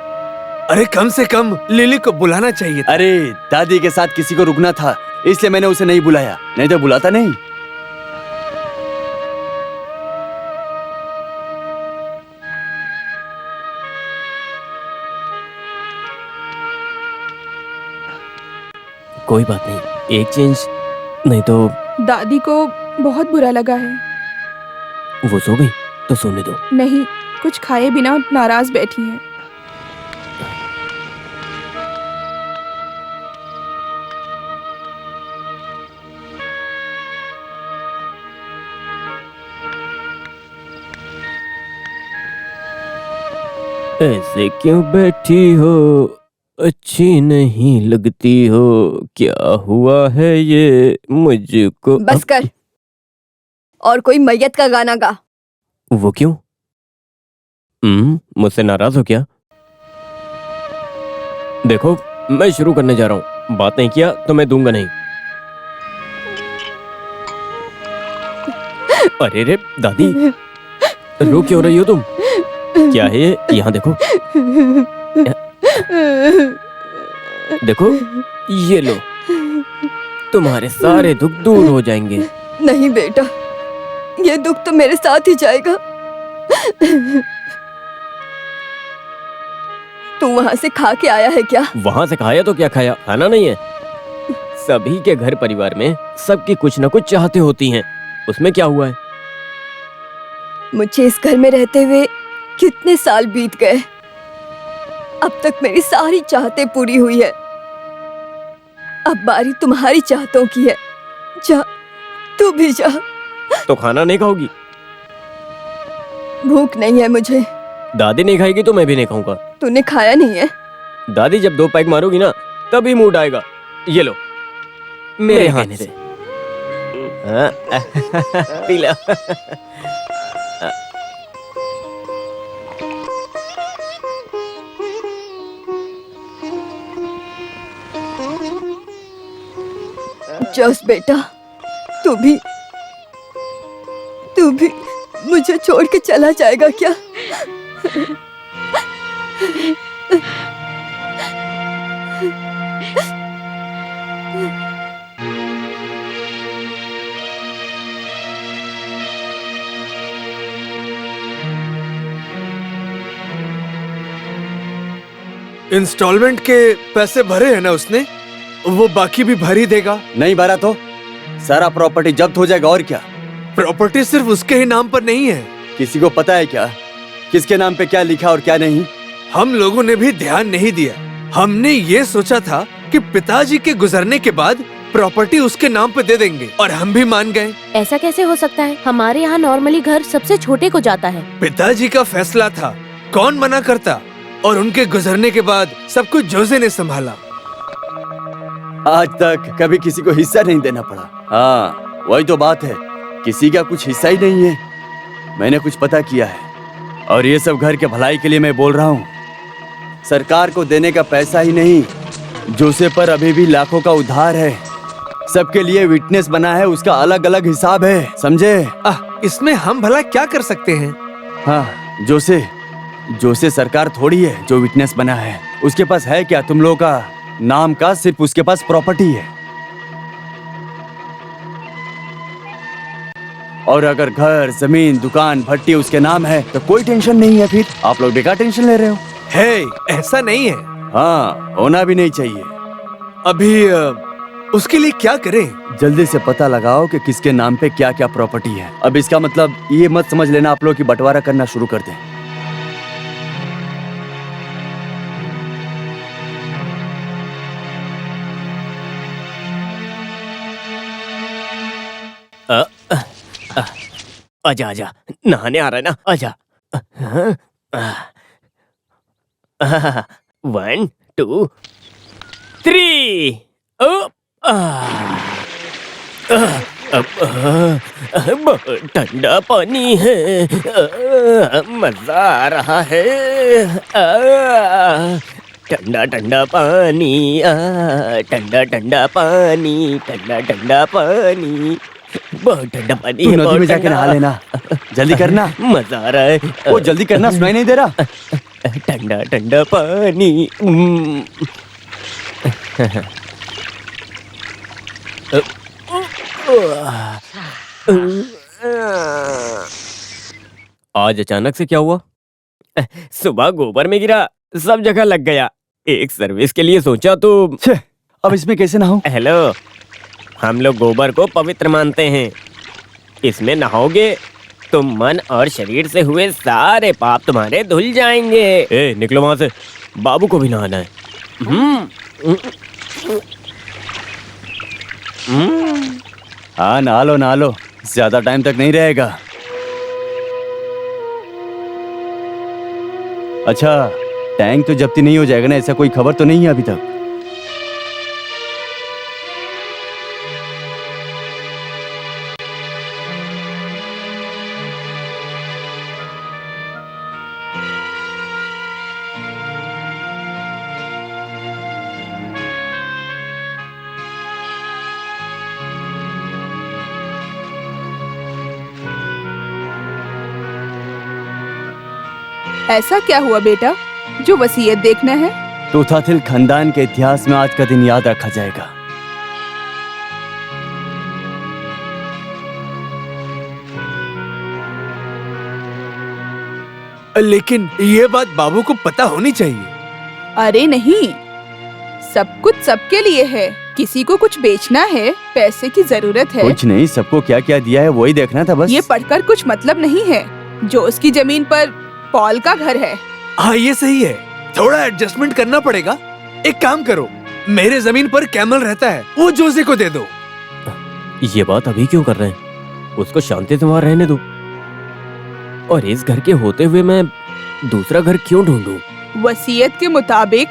अरे कम से कम लिली को बुलाना चाहिए था।
अरे दादी के साथ किसी को रुकना था, इसलिए मैंने उसे नहीं बुलाया, नहीं तो बुलाता नहीं।
कोई बात नहीं, एक चेंज नहीं तो।
दादी को बहुत बुरा लगा है।
वो सो गई तो सोने दो।
नहीं, कुछ खाए बिना नाराज बैठी है।
ऐसे क्यों बैठी हो, अच्छी नहीं लगती हो, क्या हुआ है ये मुझको?
बस कर, और कोई मैयत का गाना गा।
वो क्यों? मुझसे नाराज हो क्या? देखो, मैं शुरू करने जा रहा हूँ, बात नहीं किया तो मैं दूंगा नहीं। अरे रे दादी, रो क्यों रही हो तुम? क्या है ये? यहाँ देखो, देखो, ये लो, तुम्हारे सारे दुख दूर हो जाएंगे।
नहीं बेटा, ये दुख तो मेरे साथ ही जाएगा। तू वहाँ से खा के आया है क्या?
वहाँ से खाया तो क्या खाया, खाना नहीं है। सभी के घर परिवार में सबकी कुछ न कुछ चाहते होती हैं, उसमें क्या हुआ है?
मुझे इस घर में रहते हुए कितने साल बीत गए, अब तक मेरी सारी चाहतें पूरी हुई है। अब बारी तुम्हारी चाहतों की है। जा, तू भी जा।
तो खाना नहीं खाओगी?
भूख नहीं है मुझे।
दादी नहीं खाएगी तो मैं भी नहीं खाऊंगा।
तूने खाया नहीं है?
दादी जब 2 पैक मारोगी ना तभी मूड आएगा। ये लो, मेरे हाथ से। P low.
जोस बेटा, तू भी मुझे छोड़ के चला जाएगा क्या?
इंस्टॉलमेंट के पैसे भरे हैं ना उसने? वो बाकी भी भर ही देगा।
नहीं भरा तो सारा प्रॉपर्टी जब्त हो जाएगा। और क्या?
प्रॉपर्टी सिर्फ उसके ही नाम पर नहीं है।
किसी को पता है क्या किसके नाम पे क्या लिखा और क्या नहीं?
हम लोगों ने भी ध्यान नहीं दिया। हमने ये सोचा था कि पिताजी के गुजरने के बाद प्रॉपर्टी उसके नाम पे दे देंगे और हम भी मान गए।
ऐसा कैसे हो सकता है? हमारे यहाँ नॉर्मली घर सबसे छोटे को जाता है।
पिताजी का फैसला था, कौन मना करता? और उनके गुजरने के बाद सब कुछ जोसे ने संभाला।
आज तक कभी किसी को हिस्सा नहीं देना पड़ा। हाँ, वही तो बात है, किसी का कुछ हिस्सा ही नहीं है। मैंने कुछ पता किया है और ये सब घर के भलाई के लिए मैं बोल रहा हूँ। सरकार को देने का पैसा ही नहीं, जोसे पर अभी भी लाखों का उधार है। सबके लिए विटनेस बना है, उसका अलग अलग हिसाब है, समझे?
इसमें हम भला क्या कर सकते हैं?
हाँ, जोसे सरकार थोड़ी है जो विटनेस बना है। उसके पास है क्या तुम लोगों का नाम का? सिर्फ उसके पास प्रॉपर्टी है। और अगर घर, जमीन, दुकान, भट्टी उसके नाम है तो कोई टेंशन नहीं है। फिर आप लोग बेकार टेंशन ले रहे हो।
है, ऐसा नहीं है।
हाँ, होना भी नहीं चाहिए।
अभी उसके लिए क्या करें?
जल्दी से पता लगाओ कि किसके नाम पे क्या क्या प्रॉपर्टी है। अब इसका मतलब ये मत समझ लेना आप लोग कि बंटवारा करना शुरू कर दें।
आजा आजा, नहाने आ रहा है ना, आजा। 1 2 3। बहुत ठंडा पानी है, मजा आ रहा है। ठंडा ठंडा पानी, ठंडा ठंडा पानी, ठंडा ठंडा पानी, बहुत ठंडा पानी है।
नदी में जाके नहा लेना, जल्दी करना।
मजा आ रहा है।
वो जल्दी करना, सुनाई नहीं दे रहा?
ठंडा ठंडा पानी। आज अचानक से क्या हुआ? सुबह गोबर में गिरा, सब जगह लग गया। एक सर्विस के लिए सोचा तो
अब इसमें कैसे नहाऊं?
हेलो, हम लोग गोबर को पवित्र मानते हैं। इसमें नहाओगे तो मन और शरीर से हुए सारे पाप तुम्हारे धुल जाएंगे। ए, निकलो वहां से, बाबू को भी नहाना है।
हाँ, नहा लो, ज्यादा टाइम तक नहीं रहेगा। अच्छा, टैंक तो जब्ती नहीं हो जाएगा ना? ऐसा कोई खबर तो नहीं है अभी तक?
ऐसा क्या हुआ बेटा जो वसीयत देखना है?
तोताथिल खानदान के इतिहास में आज का दिन याद रखा जाएगा।
लेकिन ये बात बाबू को पता होनी चाहिए।
अरे नहीं, सब कुछ सबके लिए है। किसी को कुछ बेचना है, पैसे की जरूरत है।
कुछ नहीं, सबको क्या क्या दिया है वही देखना था बस।
ये पढ़कर कुछ मतलब नहीं है। जो उसकी जमीन पर पॉल का घर है।
हाँ ये सही है, थोड़ा एडजस्टमेंट करना पड़ेगा। एक काम करो, मेरे जमीन पर कैमल रहता है, वो जोसे को दे दो।
ये बात अभी क्यों कर रहे हैं? उसको शांति से वहाँ रहने दो। और इस घर के होते हुए मैं दूसरा घर क्यों ढूंढूं?
वसीयत के मुताबिक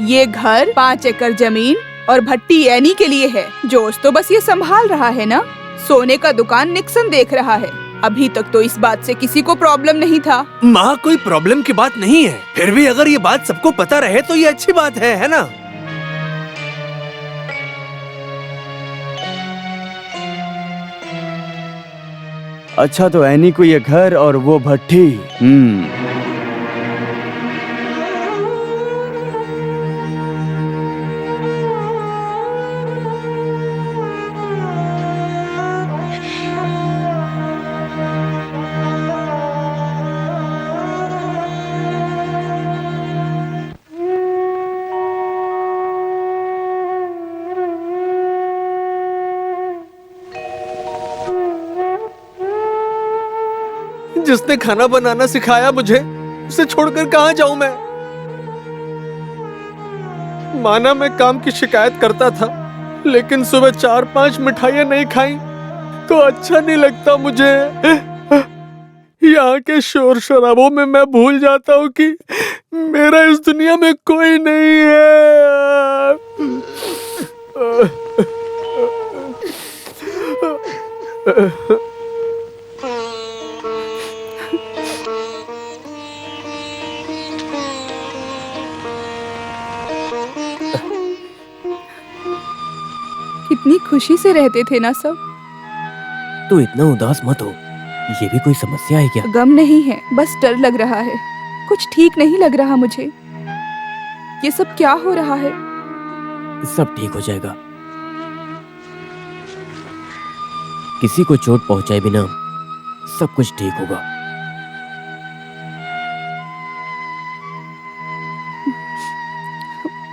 ये घर 5 एकड़ जमीन और भट्टी एनी के लिए है। जोश तो बस ये संभाल रहा है ना। सोने का दुकान निक्सन देख रहा है। अभी तक तो इस बात से किसी को प्रॉब्लम नहीं था।
माँ कोई प्रॉब्लम की बात नहीं है, फिर भी अगर ये बात सबको पता रहे तो ये अच्छी बात है ना?
अच्छा तो एनी को ये घर और वो भट्टी।
जिसने खाना बनाना सिखाया मुझे, उसे छोड़कर कहाँ जाऊं मैं? माना मैं काम की शिकायत करता था, लेकिन सुबह 4-5 मिठाइयाँ नहीं खाई तो अच्छा नहीं लगता मुझे। यहाँ के शोर शराबों में मैं भूल जाता हूँ कि मेरा इस दुनिया में कोई नहीं है।
कितनी खुशी से रहते थे ना सब।
तू इतना उदास मत हो, ये भी कोई समस्या है क्या?
गम नहीं है, बस डर लग रहा है। कुछ ठीक नहीं लग रहा मुझे। ये सब क्या हो रहा है?
सब ठीक हो जाएगा। किसी को चोट पहुंचाए बिना सब कुछ ठीक होगा।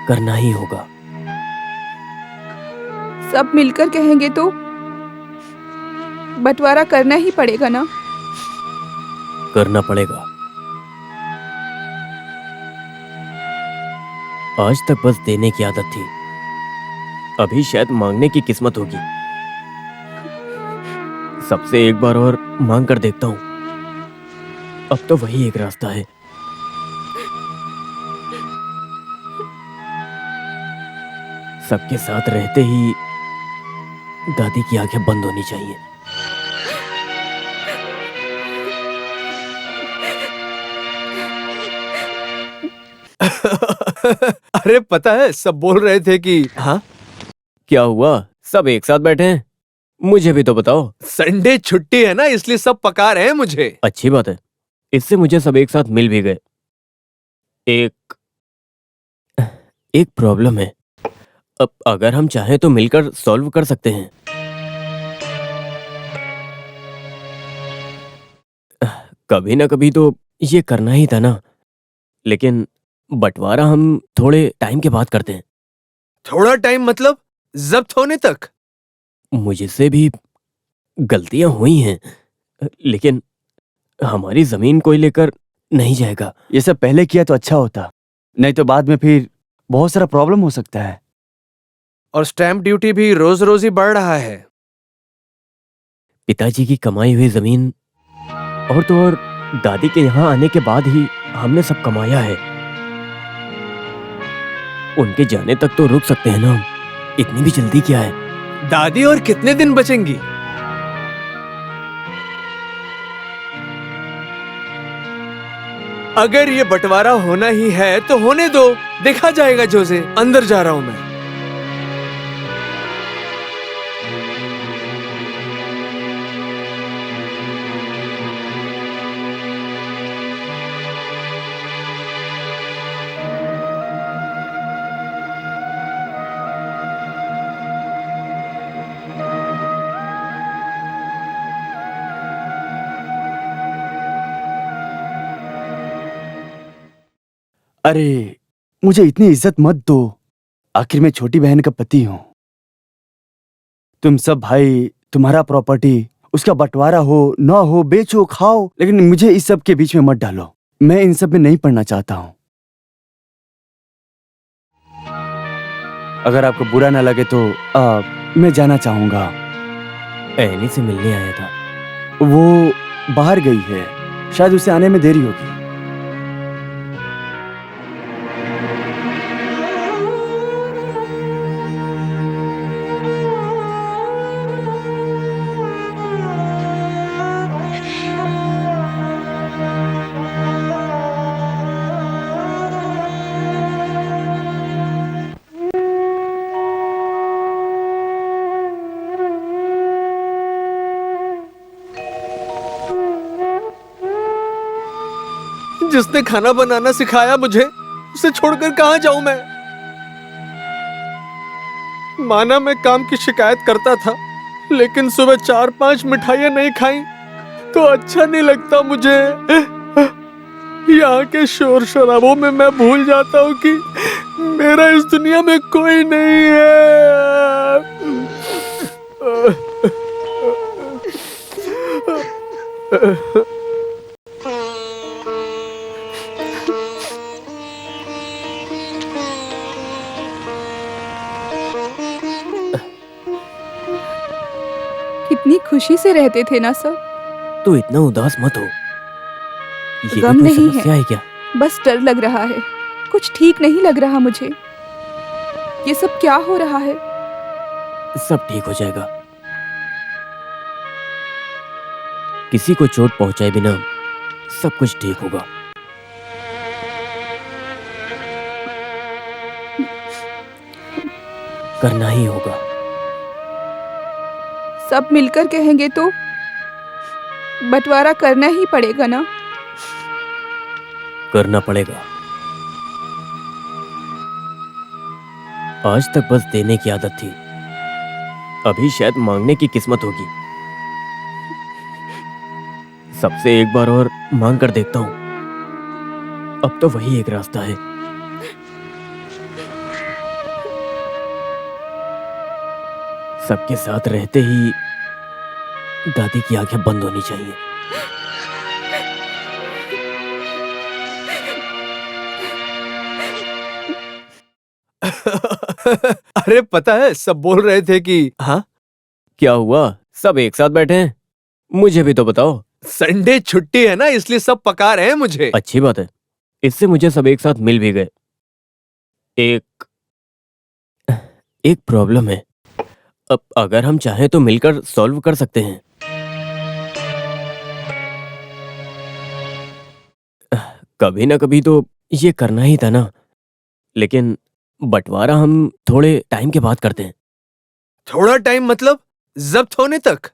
करना ही होगा।
सब मिलकर कहेंगे तो बंटवारा करना ही पड़ेगा ना?
करना पड़ेगा। आज तक बस देने की आदत थी, अभी शायद मांगने की किस्मत होगी। सबसे एक बार और मांग कर देखता हूं। अब तो वही एक रास्ता है। सबके साथ रहते ही दादी की आंखें बंद होनी चाहिए।
अरे पता है, सब बोल रहे थे कि हाँ
क्या हुआ? सब एक साथ बैठे हैं, मुझे भी तो बताओ।
संडे छुट्टी है ना, इसलिए सब पका रहे हैं मुझे।
अच्छी बात है, इससे मुझे सब एक साथ मिल भी गए। एक प्रॉब्लम है। अब अगर हम चाहें तो मिलकर सॉल्व कर सकते हैं। कभी ना कभी तो ये करना ही था ना। लेकिन बंटवारा हम थोड़े टाइम के बाद करते हैं।
थोड़ा टाइम मतलब जब्त होने तक?
मुझसे भी गलतियां हुई हैं, लेकिन हमारी जमीन कोई लेकर नहीं जाएगा।
ये सब पहले किया तो अच्छा होता, नहीं तो बाद में फिर बहुत सारा प्रॉब्लम हो सकता है।
और स्टैंप ड्यूटी भी रोज रोज ही बढ़ रहा है।
पिताजी की कमाई हुई जमीन और तो और दादी के यहाँ आने के बाद ही हमने सब कमाया है। उनके जाने तक तो रुक सकते हैं ना हम, इतनी भी जल्दी क्या है?
दादी और कितने दिन बचेंगी? अगर ये बंटवारा होना ही है तो होने दो, देखा जाएगा। जोसे, अंदर जा रहा हूं मैं।
अरे मुझे इतनी इज्जत मत दो, आखिर मैं छोटी बहन का पति हूं। तुम सब भाई, तुम्हारा प्रॉपर्टी, उसका बंटवारा हो ना हो, बेचो खाओ, लेकिन मुझे इस सब के बीच में मत डालो। मैं इन सब में नहीं पढ़ना चाहता हूं। अगर आपको बुरा ना लगे तो मैं जाना चाहूंगा।
एनी से मिलने आया था।
वो बाहर गई है, शायद उसे आने में देरी होगी।
जिसने खाना बनाना सिखाया मुझे, उसे छोड़कर कहां जाऊं मैं? माना मैं काम की शिकायत करता था, लेकिन सुबह 4-5 मिठाइयां नहीं खाई तो अच्छा नहीं लगता मुझे। यहाँ के शोर शराबों में मैं भूल जाता हूँ कि मेरा इस दुनिया में कोई नहीं है।
कितनी खुशी से रहते थे ना सब।
तू इतना उदास मत हो। ये
गम
कोई
नहीं
समस्या है क्या?
बस डर लग रहा है, कुछ ठीक नहीं लग रहा मुझे। ये सब क्या हो रहा है?
सब ठीक हो जाएगा। किसी को चोट पहुंचाए बिना सब कुछ ठीक होगा। करना ही होगा।
सब मिलकर कहेंगे तो बंटवारा करना ही पड़ेगा ना?
करना पड़ेगा। आज तक बस देने की आदत थी, अभी शायद मांगने की किस्मत होगी। सबसे एक बार और मांग कर देखता हूं। अब तो वही एक रास्ता है। सबके साथ रहते ही दादी की आंखें बंद होनी चाहिए।
अरे पता है, सब बोल रहे थे कि हाँ
क्या हुआ? सब एक साथ बैठे हैं? मुझे भी तो बताओ।
संडे छुट्टी है ना, इसलिए सब पका रहे हैं मुझे।
अच्छी बात है, इससे मुझे सब एक साथ मिल भी गए। एक प्रॉब्लम है। अब अगर हम चाहें तो मिलकर सॉल्व कर सकते हैं। कभी ना कभी तो ये करना ही था ना, लेकिन बंटवारा हम थोड़े टाइम के बाद करते हैं।
थोड़ा टाइम मतलब जब्त होने तक?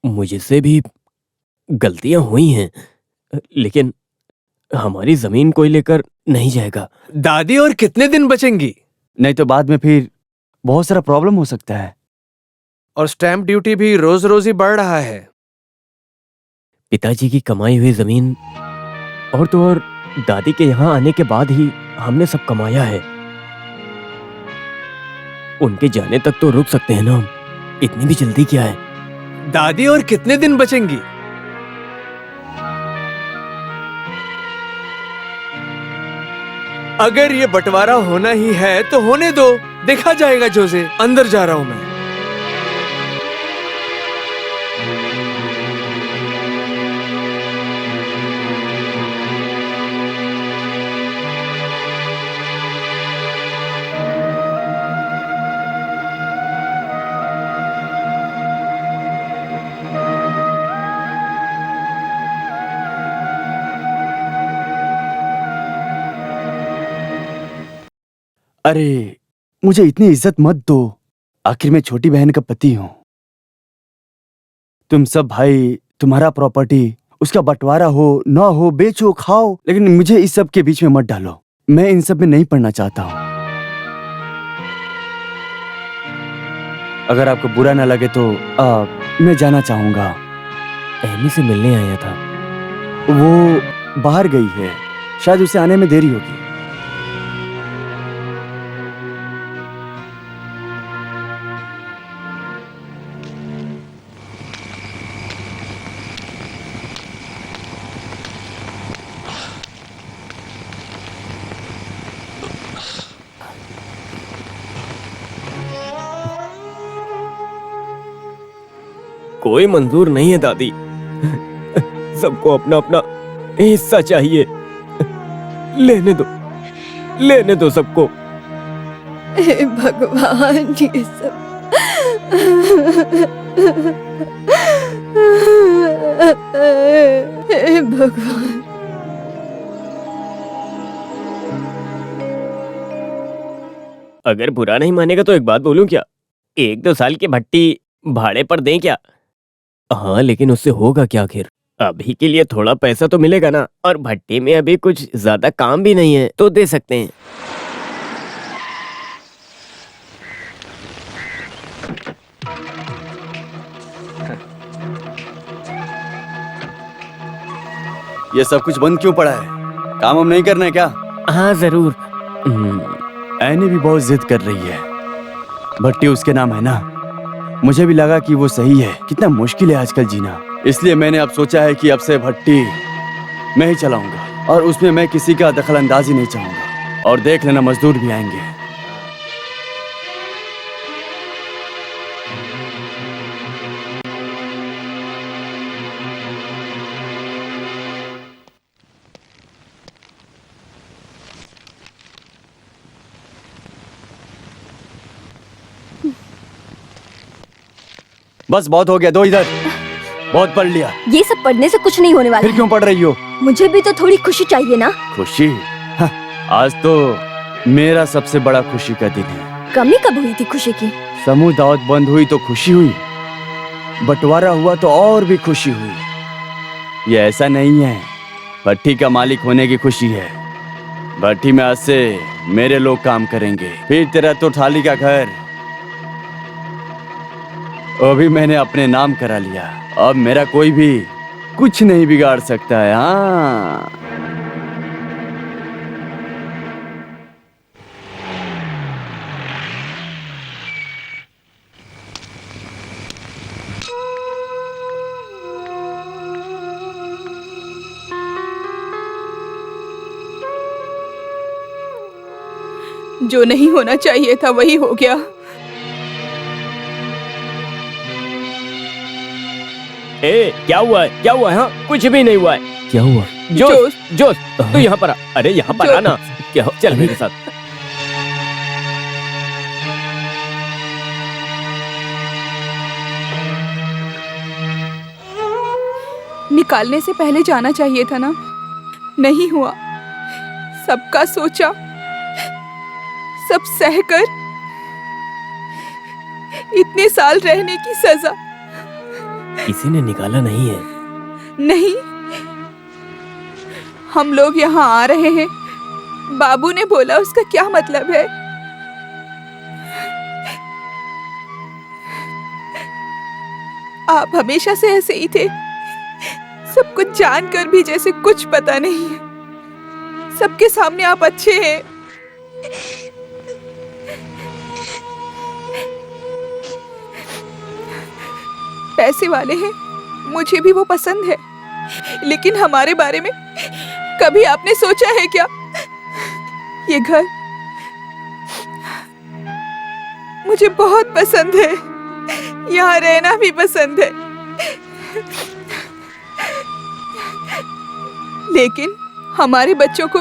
मुझसे भी गलतियां हुई हैं, लेकिन हमारी जमीन कोई लेकर नहीं जाएगा।
दादी और कितने दिन बचेंगी?
नहीं तो बाद में फिर बहुत सारा प्रॉब्लम हो सकता है।
और स्टैंप ड्यूटी भी रोज रोज ही बढ़ रहा है।
पिताजी की कमाई हुई जमीन और तो और दादी के यहाँ आने के बाद ही हमने सब कमाया है। उनके जाने तक तो रुक सकते हैं ना हम, इतनी भी जल्दी क्या है?
दादी और कितने दिन बचेंगी? अगर ये बंटवारा होना ही है तो होने दो, देखा जाएगा। जोसे, अंदर जा रहा हूं मैं।
अरे मुझे इतनी इज्जत मत दो, आखिर मैं छोटी बहन का पति हूं। तुम सब भाई, तुम्हारा प्रॉपर्टी, उसका बंटवारा हो ना हो, बेचो खाओ, लेकिन मुझे इस सब के बीच में मत डालो। मैं इन सब में नहीं पढ़ना चाहता हूं। अगर आपको बुरा ना लगे तो मैं जाना चाहूंगा।
एमी से मिलने आया था।
वो बाहर गई है, शायद उसे आने में देरी होगी।
कोई मंजूर नहीं है दादी। सबको अपना अपना हिस्सा चाहिए। लेने दो सबको।
हे भगवान, ये सब हे भगवान।
अगर बुरा नहीं मानेगा तो एक बात बोलूं क्या? 1-2 साल की भट्टी भाड़े पर दें क्या? हाँ, लेकिन उससे होगा क्या आखिर? अभी के लिए थोड़ा पैसा तो मिलेगा ना, और भट्टी में अभी कुछ ज्यादा काम भी नहीं है, तो दे सकते हैं।
ये सब कुछ बंद क्यों पड़ा है? काम हम नहीं करना है क्या?
हाँ जरूर।
ऐनी भी बहुत जिद कर रही है। भट्टी उसके नाम है ना। मुझे भी लगा कि वो सही है। कितना मुश्किल है आजकल जीना, इसलिए मैंने अब सोचा है कि अब से भट्टी मैं ही चलाऊंगा, और उसमें मैं किसी का दखल अंदाजी नहीं चाहूंगा। और देख लेना, मजदूर भी आएंगे। बस बहुत हो गया, दो इधर। बहुत पढ़ लिया।
ये सब पढ़ने से कुछ नहीं होने वाला
फिर क्यों पढ़ रही हो?
मुझे भी तो थोड़ी खुशी चाहिए ना।
खुशी? आज तो मेरा सबसे बड़ा खुशी का दिन है।
कमी कब हुई थी खुशी की?
समूह दावत बंद हुई तो खुशी हुई, बंटवारा हुआ तो और भी खुशी हुई। ये ऐसा नहीं है भट्टी का मालिक होने की खुशी है। भट्टी में आज से मेरे लोग काम करेंगे। फिर तेरा तो थाली का घर वो भी मैंने अपने नाम करा लिया। अब मेरा कोई भी कुछ नहीं बिगाड़ सकता है। हाँ,
जो नहीं होना चाहिए था वही हो गया।
ए, क्या हुआ है? क्या हुआ है? हाँ, कुछ भी नहीं हुआ है। क्या हुआ? जोश, तू यहाँ पर आ। अरे यहाँ पर आ ना। क्या हो? चल मेरे साथ।
निकालने से पहले जाना चाहिए था ना। नहीं हुआ। सबका सोचा, सब सहकर इतने साल रहने की सजा।
किसी ने निकाला नहीं है।
नहीं, हम लोग यहाँ आ रहे हैं, बाबू ने बोला, उसका क्या मतलब है? आप हमेशा से ऐसे ही थे, सब कुछ जानकर भी जैसे कुछ पता नहीं है। सबके सामने आप अच्छे हैं। पैसे वाले हैं, मुझे भी वो पसंद है, लेकिन हमारे बारे में कभी आपने सोचा है क्या? ये घर मुझे बहुत पसंद है, यहाँ रहना भी पसंद है, लेकिन हमारे बच्चों को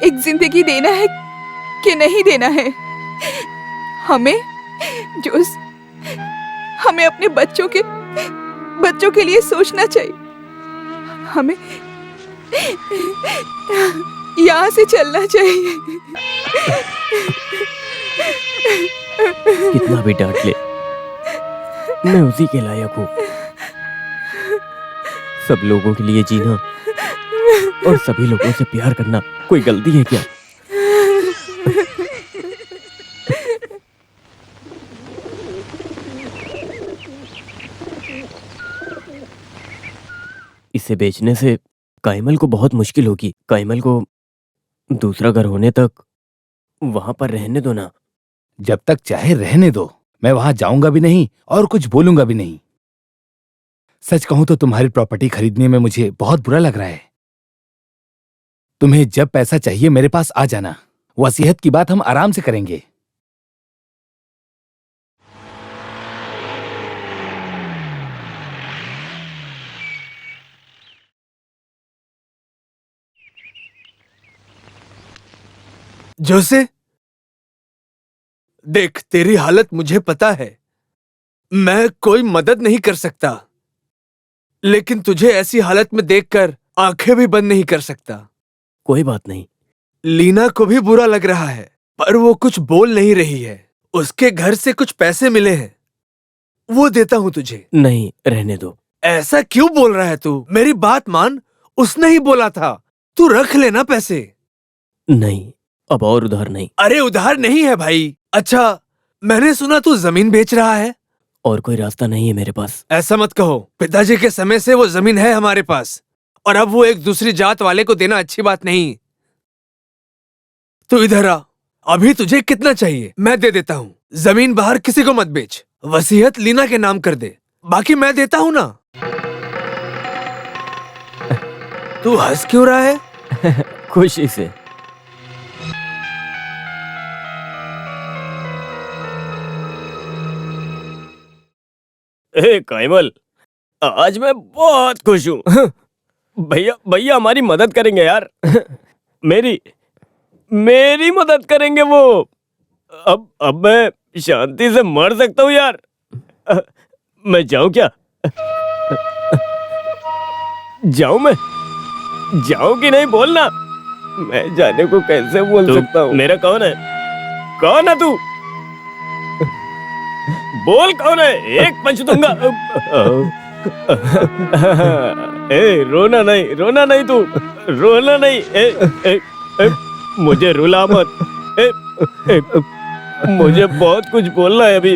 एक जिंदगी देना है कि नहीं देना है? हमें अपने बच्चों के लिए सोचना चाहिए। हमें यहाँ से चलना चाहिए।
कितना भी डांट ले, मैं उसी के लायक हूँ। सब लोगों के लिए जीना और सभी लोगों से प्यार करना कोई गलती है क्या? इसे बेचने से काइमल को बहुत मुश्किल होगी। काइमल को दूसरा घर होने तक वहां पर रहने दो ना।
जब तक चाहे रहने दो, मैं वहां जाऊंगा भी नहीं और कुछ बोलूंगा भी नहीं। सच कहूं तो तुम्हारी प्रॉपर्टी खरीदने में मुझे बहुत बुरा लग रहा है। तुम्हें जब पैसा चाहिए मेरे पास आ जाना। वसीयत की बात हम आराम से करेंगे।
जोसे, देख तेरी हालत मुझे पता है। मैं कोई मदद नहीं कर सकता, लेकिन तुझे ऐसी हालत में देखकर आंखें भी बंद नहीं कर सकता।
कोई बात नहीं।
लीना को भी बुरा लग रहा है, पर वो कुछ बोल नहीं रही है। उसके घर से कुछ पैसे मिले हैं, वो देता हूं तुझे।
नहीं, रहने दो।
ऐसा क्यों बोल रहा है तू? मेरी बात मान, उसने ही बोला था। तू रख लेना पैसे।
नहीं, अब और उधार नहीं।
अरे उधार नहीं है भाई। अच्छा, मैंने सुना तू जमीन बेच रहा है।
और कोई रास्ता नहीं है मेरे पास।
ऐसा मत कहो, पिताजी के समय से वो जमीन है हमारे पास, और अब वो एक दूसरी जात वाले को देना अच्छी बात नहीं। तू इधर आ, अभी तुझे कितना चाहिए मैं दे देता हूँ। जमीन बाहर किसी को मत बेच, वसीयत लीना के नाम कर दे, बाकी मैं देता हूँ ना। तू हंस क्यों रहा है?
खुशी से। ए कैमल, आज मैं बहुत खुश हूँ। भैया भैया हमारी मदद करेंगे यार। मेरी मदद करेंगे वो। अब मैं शांति से मर सकता हूँ यार। मैं जाऊँ क्या? जाऊँ कि नहीं बोलना। मैं जाने को कैसे बोल सकता हूँ? मेरा कौन है? कौन है तू? बोल कौन है? एक पंच दूंगा। ए रोना नहीं तू, रोना नहीं। मुझे रुला मत। मुझे बहुत कुछ बोलना है अभी।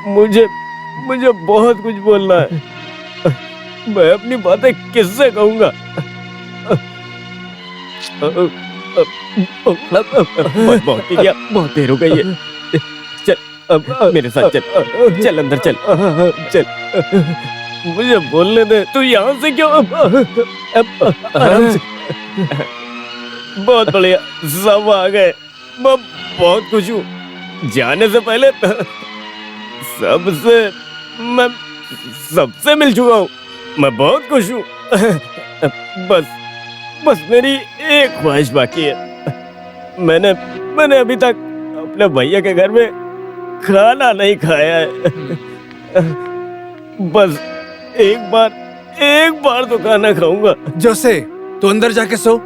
मुझे बहुत कुछ बोलना है। मैं अपनी बातें किससे कहूँगा? बहुत ही गया, बहुत देर हो गई है। चल मेरे साथ चल अंदर चल। मुझे बोलने दे। तू यहाँ से क्यों? आराम से। बहुत बढ़िया, सब आ गए। मैं बहुत खुश हूँ। जाने से पहले मैं सबसे मिल चुका हूँ। मैं बहुत खुश हूँ। बस मेरी एक ख्वाहिश बाकी है। मैंने अभी तक अपने भैया के घर में खाना नहीं खाया है। बस एक बार तो खाना खाऊंगा।
जोसे, तू अंदर जाके सो,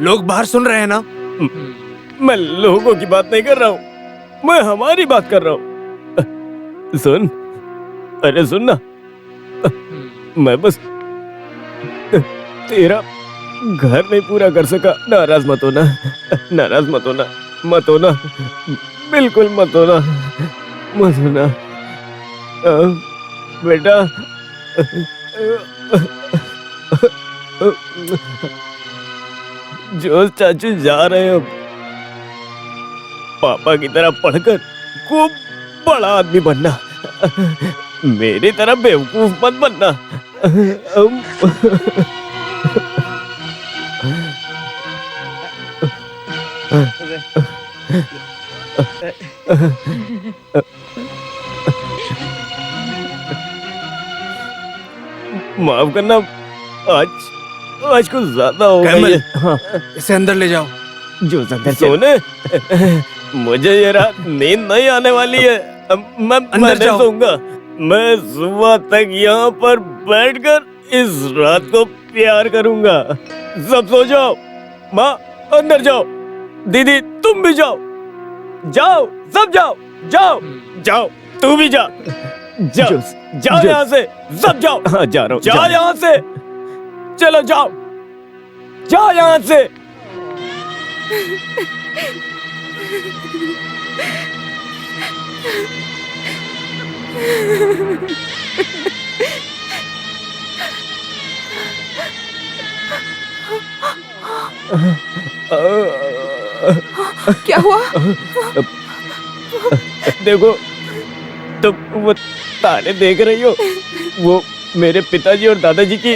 लोग बाहर सुन रहे हैं ना।
मैं लोगों की बात नहीं कर रहा हूँ, मैं हमारी बात कर रहा हूँ। सुन, अरे सुन ना, मैं बस तेरा घर नहीं पूरा कर सका। नाराज मत होना, नाराज मत होना, मत होना, बिल्कुल मत होना, मत होना बेटा। जो चाचू जा रहे हो, पापा की तरह पढ़कर खूब बड़ा आदमी बनना, मेरी तरह बेवकूफ मत बनना। माफ करना, आज कुछ ज्यादा हो गया है। हाँ।
इसे अंदर ले जाओ।
जो अंदर सोने, मुझे ये रात नींद नहीं आने वाली है। मैं नहीं सोऊंगा। मैं सुबह तक यहाँ पर बैठकर इस रात को प्यार करूंगा। सब सो जाओ। माँ अंदर जाओ, दीदी तुम भी जाओ, जाओ सब जाओ, जाओ तू भी जा, जाओ यहाँ से, सब जाओ। हाँ जा रहा हूँ। जाओ यहाँ से, चलो जाओ यहाँ से।
क्या हुआ?
देखो, तुम वो तारे देख रही हो, वो मेरे पिताजी और दादाजी की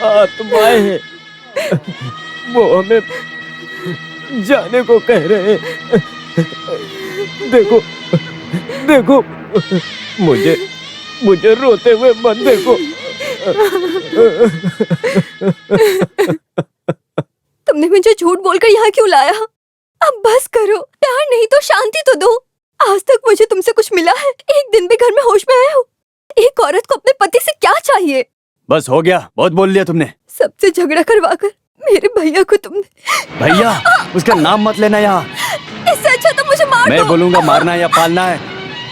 आत्माएं हैं। वो हमें जाने को कह रहे हैं। देखो, मुझे रोते हुए मत देखो।
तुमने मुझे झूठ बोलकर यहाँ क्यों लाया? अब बस करो, प्यार नहीं तो शांति तो दो। आज तक मुझे तुमसे कुछ मिला है? एक दिन भी घर में होश में आए हो? एक औरत को अपने पति से क्या चाहिए?
बस हो गया, बहुत बोल लिया तुमने।
सबसे झगड़ा करवाकर मेरे भैया को तुमने।
भैया, उसका नाम मत लेना यहाँ।
इससे अच्छा तो मुझे मार दो।
मैं बोलूंगा मारना या पालना है,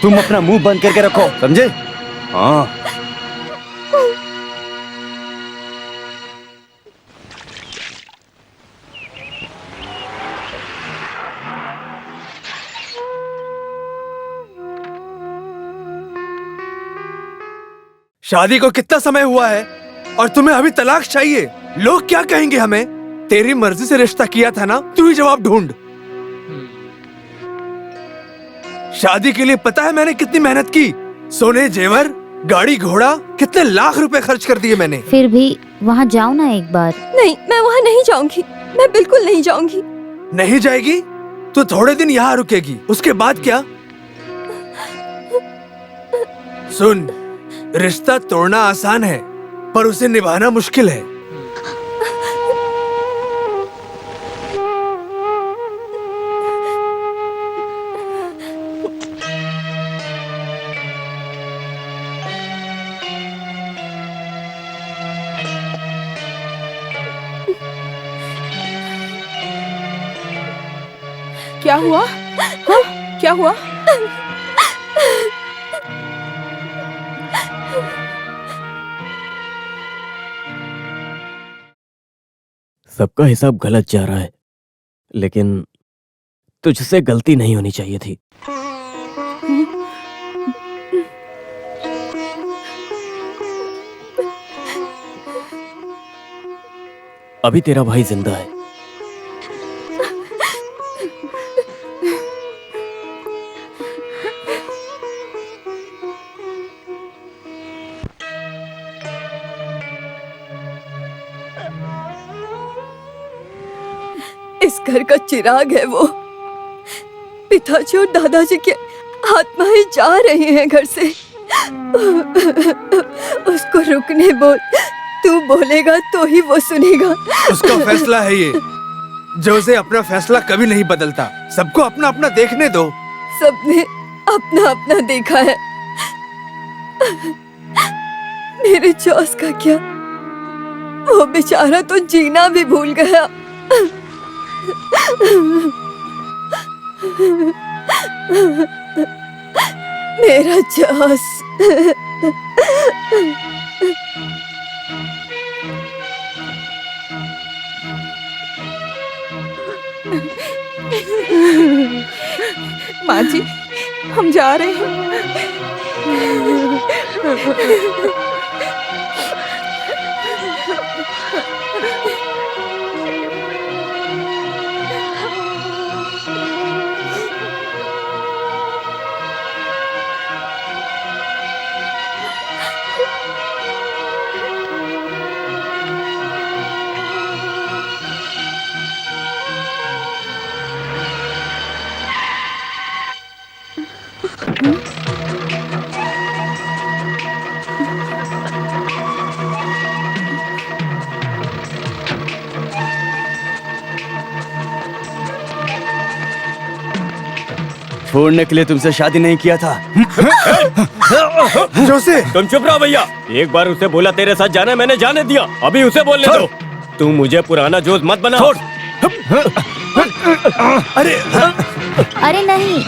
तुम अपना मुंह बंद करके रखो, समझे? हाँ।
शादी को कितना समय हुआ है और तुम्हें अभी तलाक चाहिए? लोग क्या कहेंगे हमें? तेरी मर्जी से रिश्ता किया था ना, तू ही जवाब ढूंढ। शादी के लिए पता है मैंने कितनी मेहनत की? सोने जेवर, गाड़ी घोड़ा, कितने लाख रुपए खर्च कर दिए मैंने।
फिर भी वहाँ जाओ ना एक बार।
नहीं, मैं वहाँ नहीं जाऊंगी, मैं बिल्कुल नहीं जाऊंगी।
नहीं जाएगी तो थोड़े दिन यहाँ रुकेगी, उसके बाद क्या? सुन, रिश्ता तोड़ना आसान है पर उसे निभाना मुश्किल है।
क्या हुआ? हाँ? क्या हुआ?
सबका हिसाब गलत जा रहा है, लेकिन तुझसे गलती नहीं होनी चाहिए थी। अभी तेरा भाई जिंदा है।
इस घर का चिराग है वो। पिताजी और दादाजी की आत्माएं जा रही हैं घर से। उसको रुकने बोल, तू बोलेगा तो ही वो सुनेगा।
उसका फैसला है ये, जो उसे अपना फैसला कभी नहीं बदलता। सबको अपना अपना देखने दो।
सबने अपना अपना देखा है, मेरे जॉस का क्या? वो बेचारा तो जीना भी भूल गया। मेरा जॉस।
माँ जी, हम जा रहे हैं।
छोड़ने के लिए तुमसे शादी नहीं किया था।
जोसे,
तुम चुप रहो भैया। एक बार उसे बोला तेरे साथ जाना, मैंने जाने दिया। अभी उसे बोलने दो। तुम मुझे पुराना जोश मत बना।
अरे
अरे नहीं।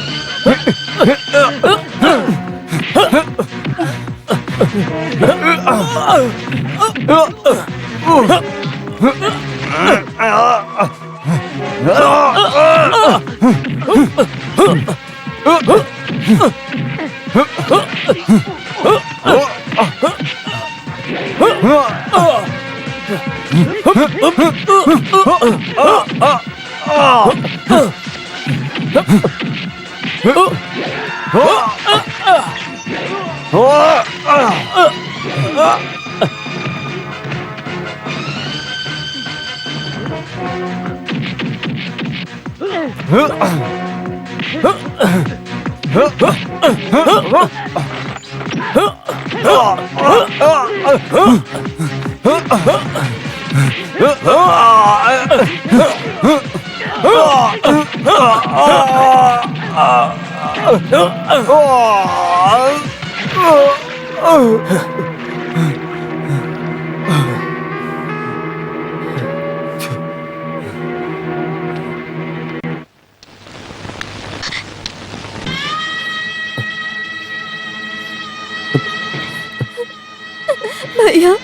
भैया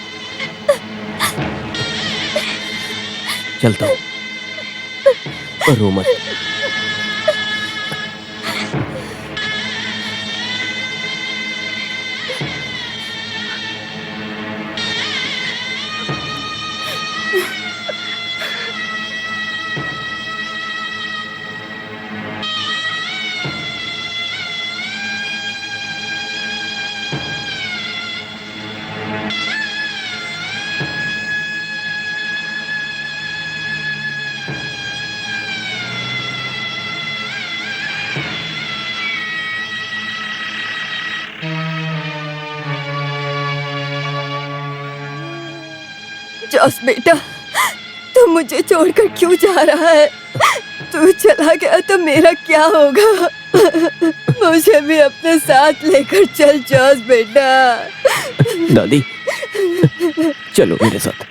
चलता हूँ, रो मत।
जॉस बेटा, तू मुझे छोड़कर क्यों जा रहा है? तू चला गया तो मेरा क्या होगा? मुझे भी अपने साथ लेकर चल जॉस बेटा।
दादी चलो मेरे साथ।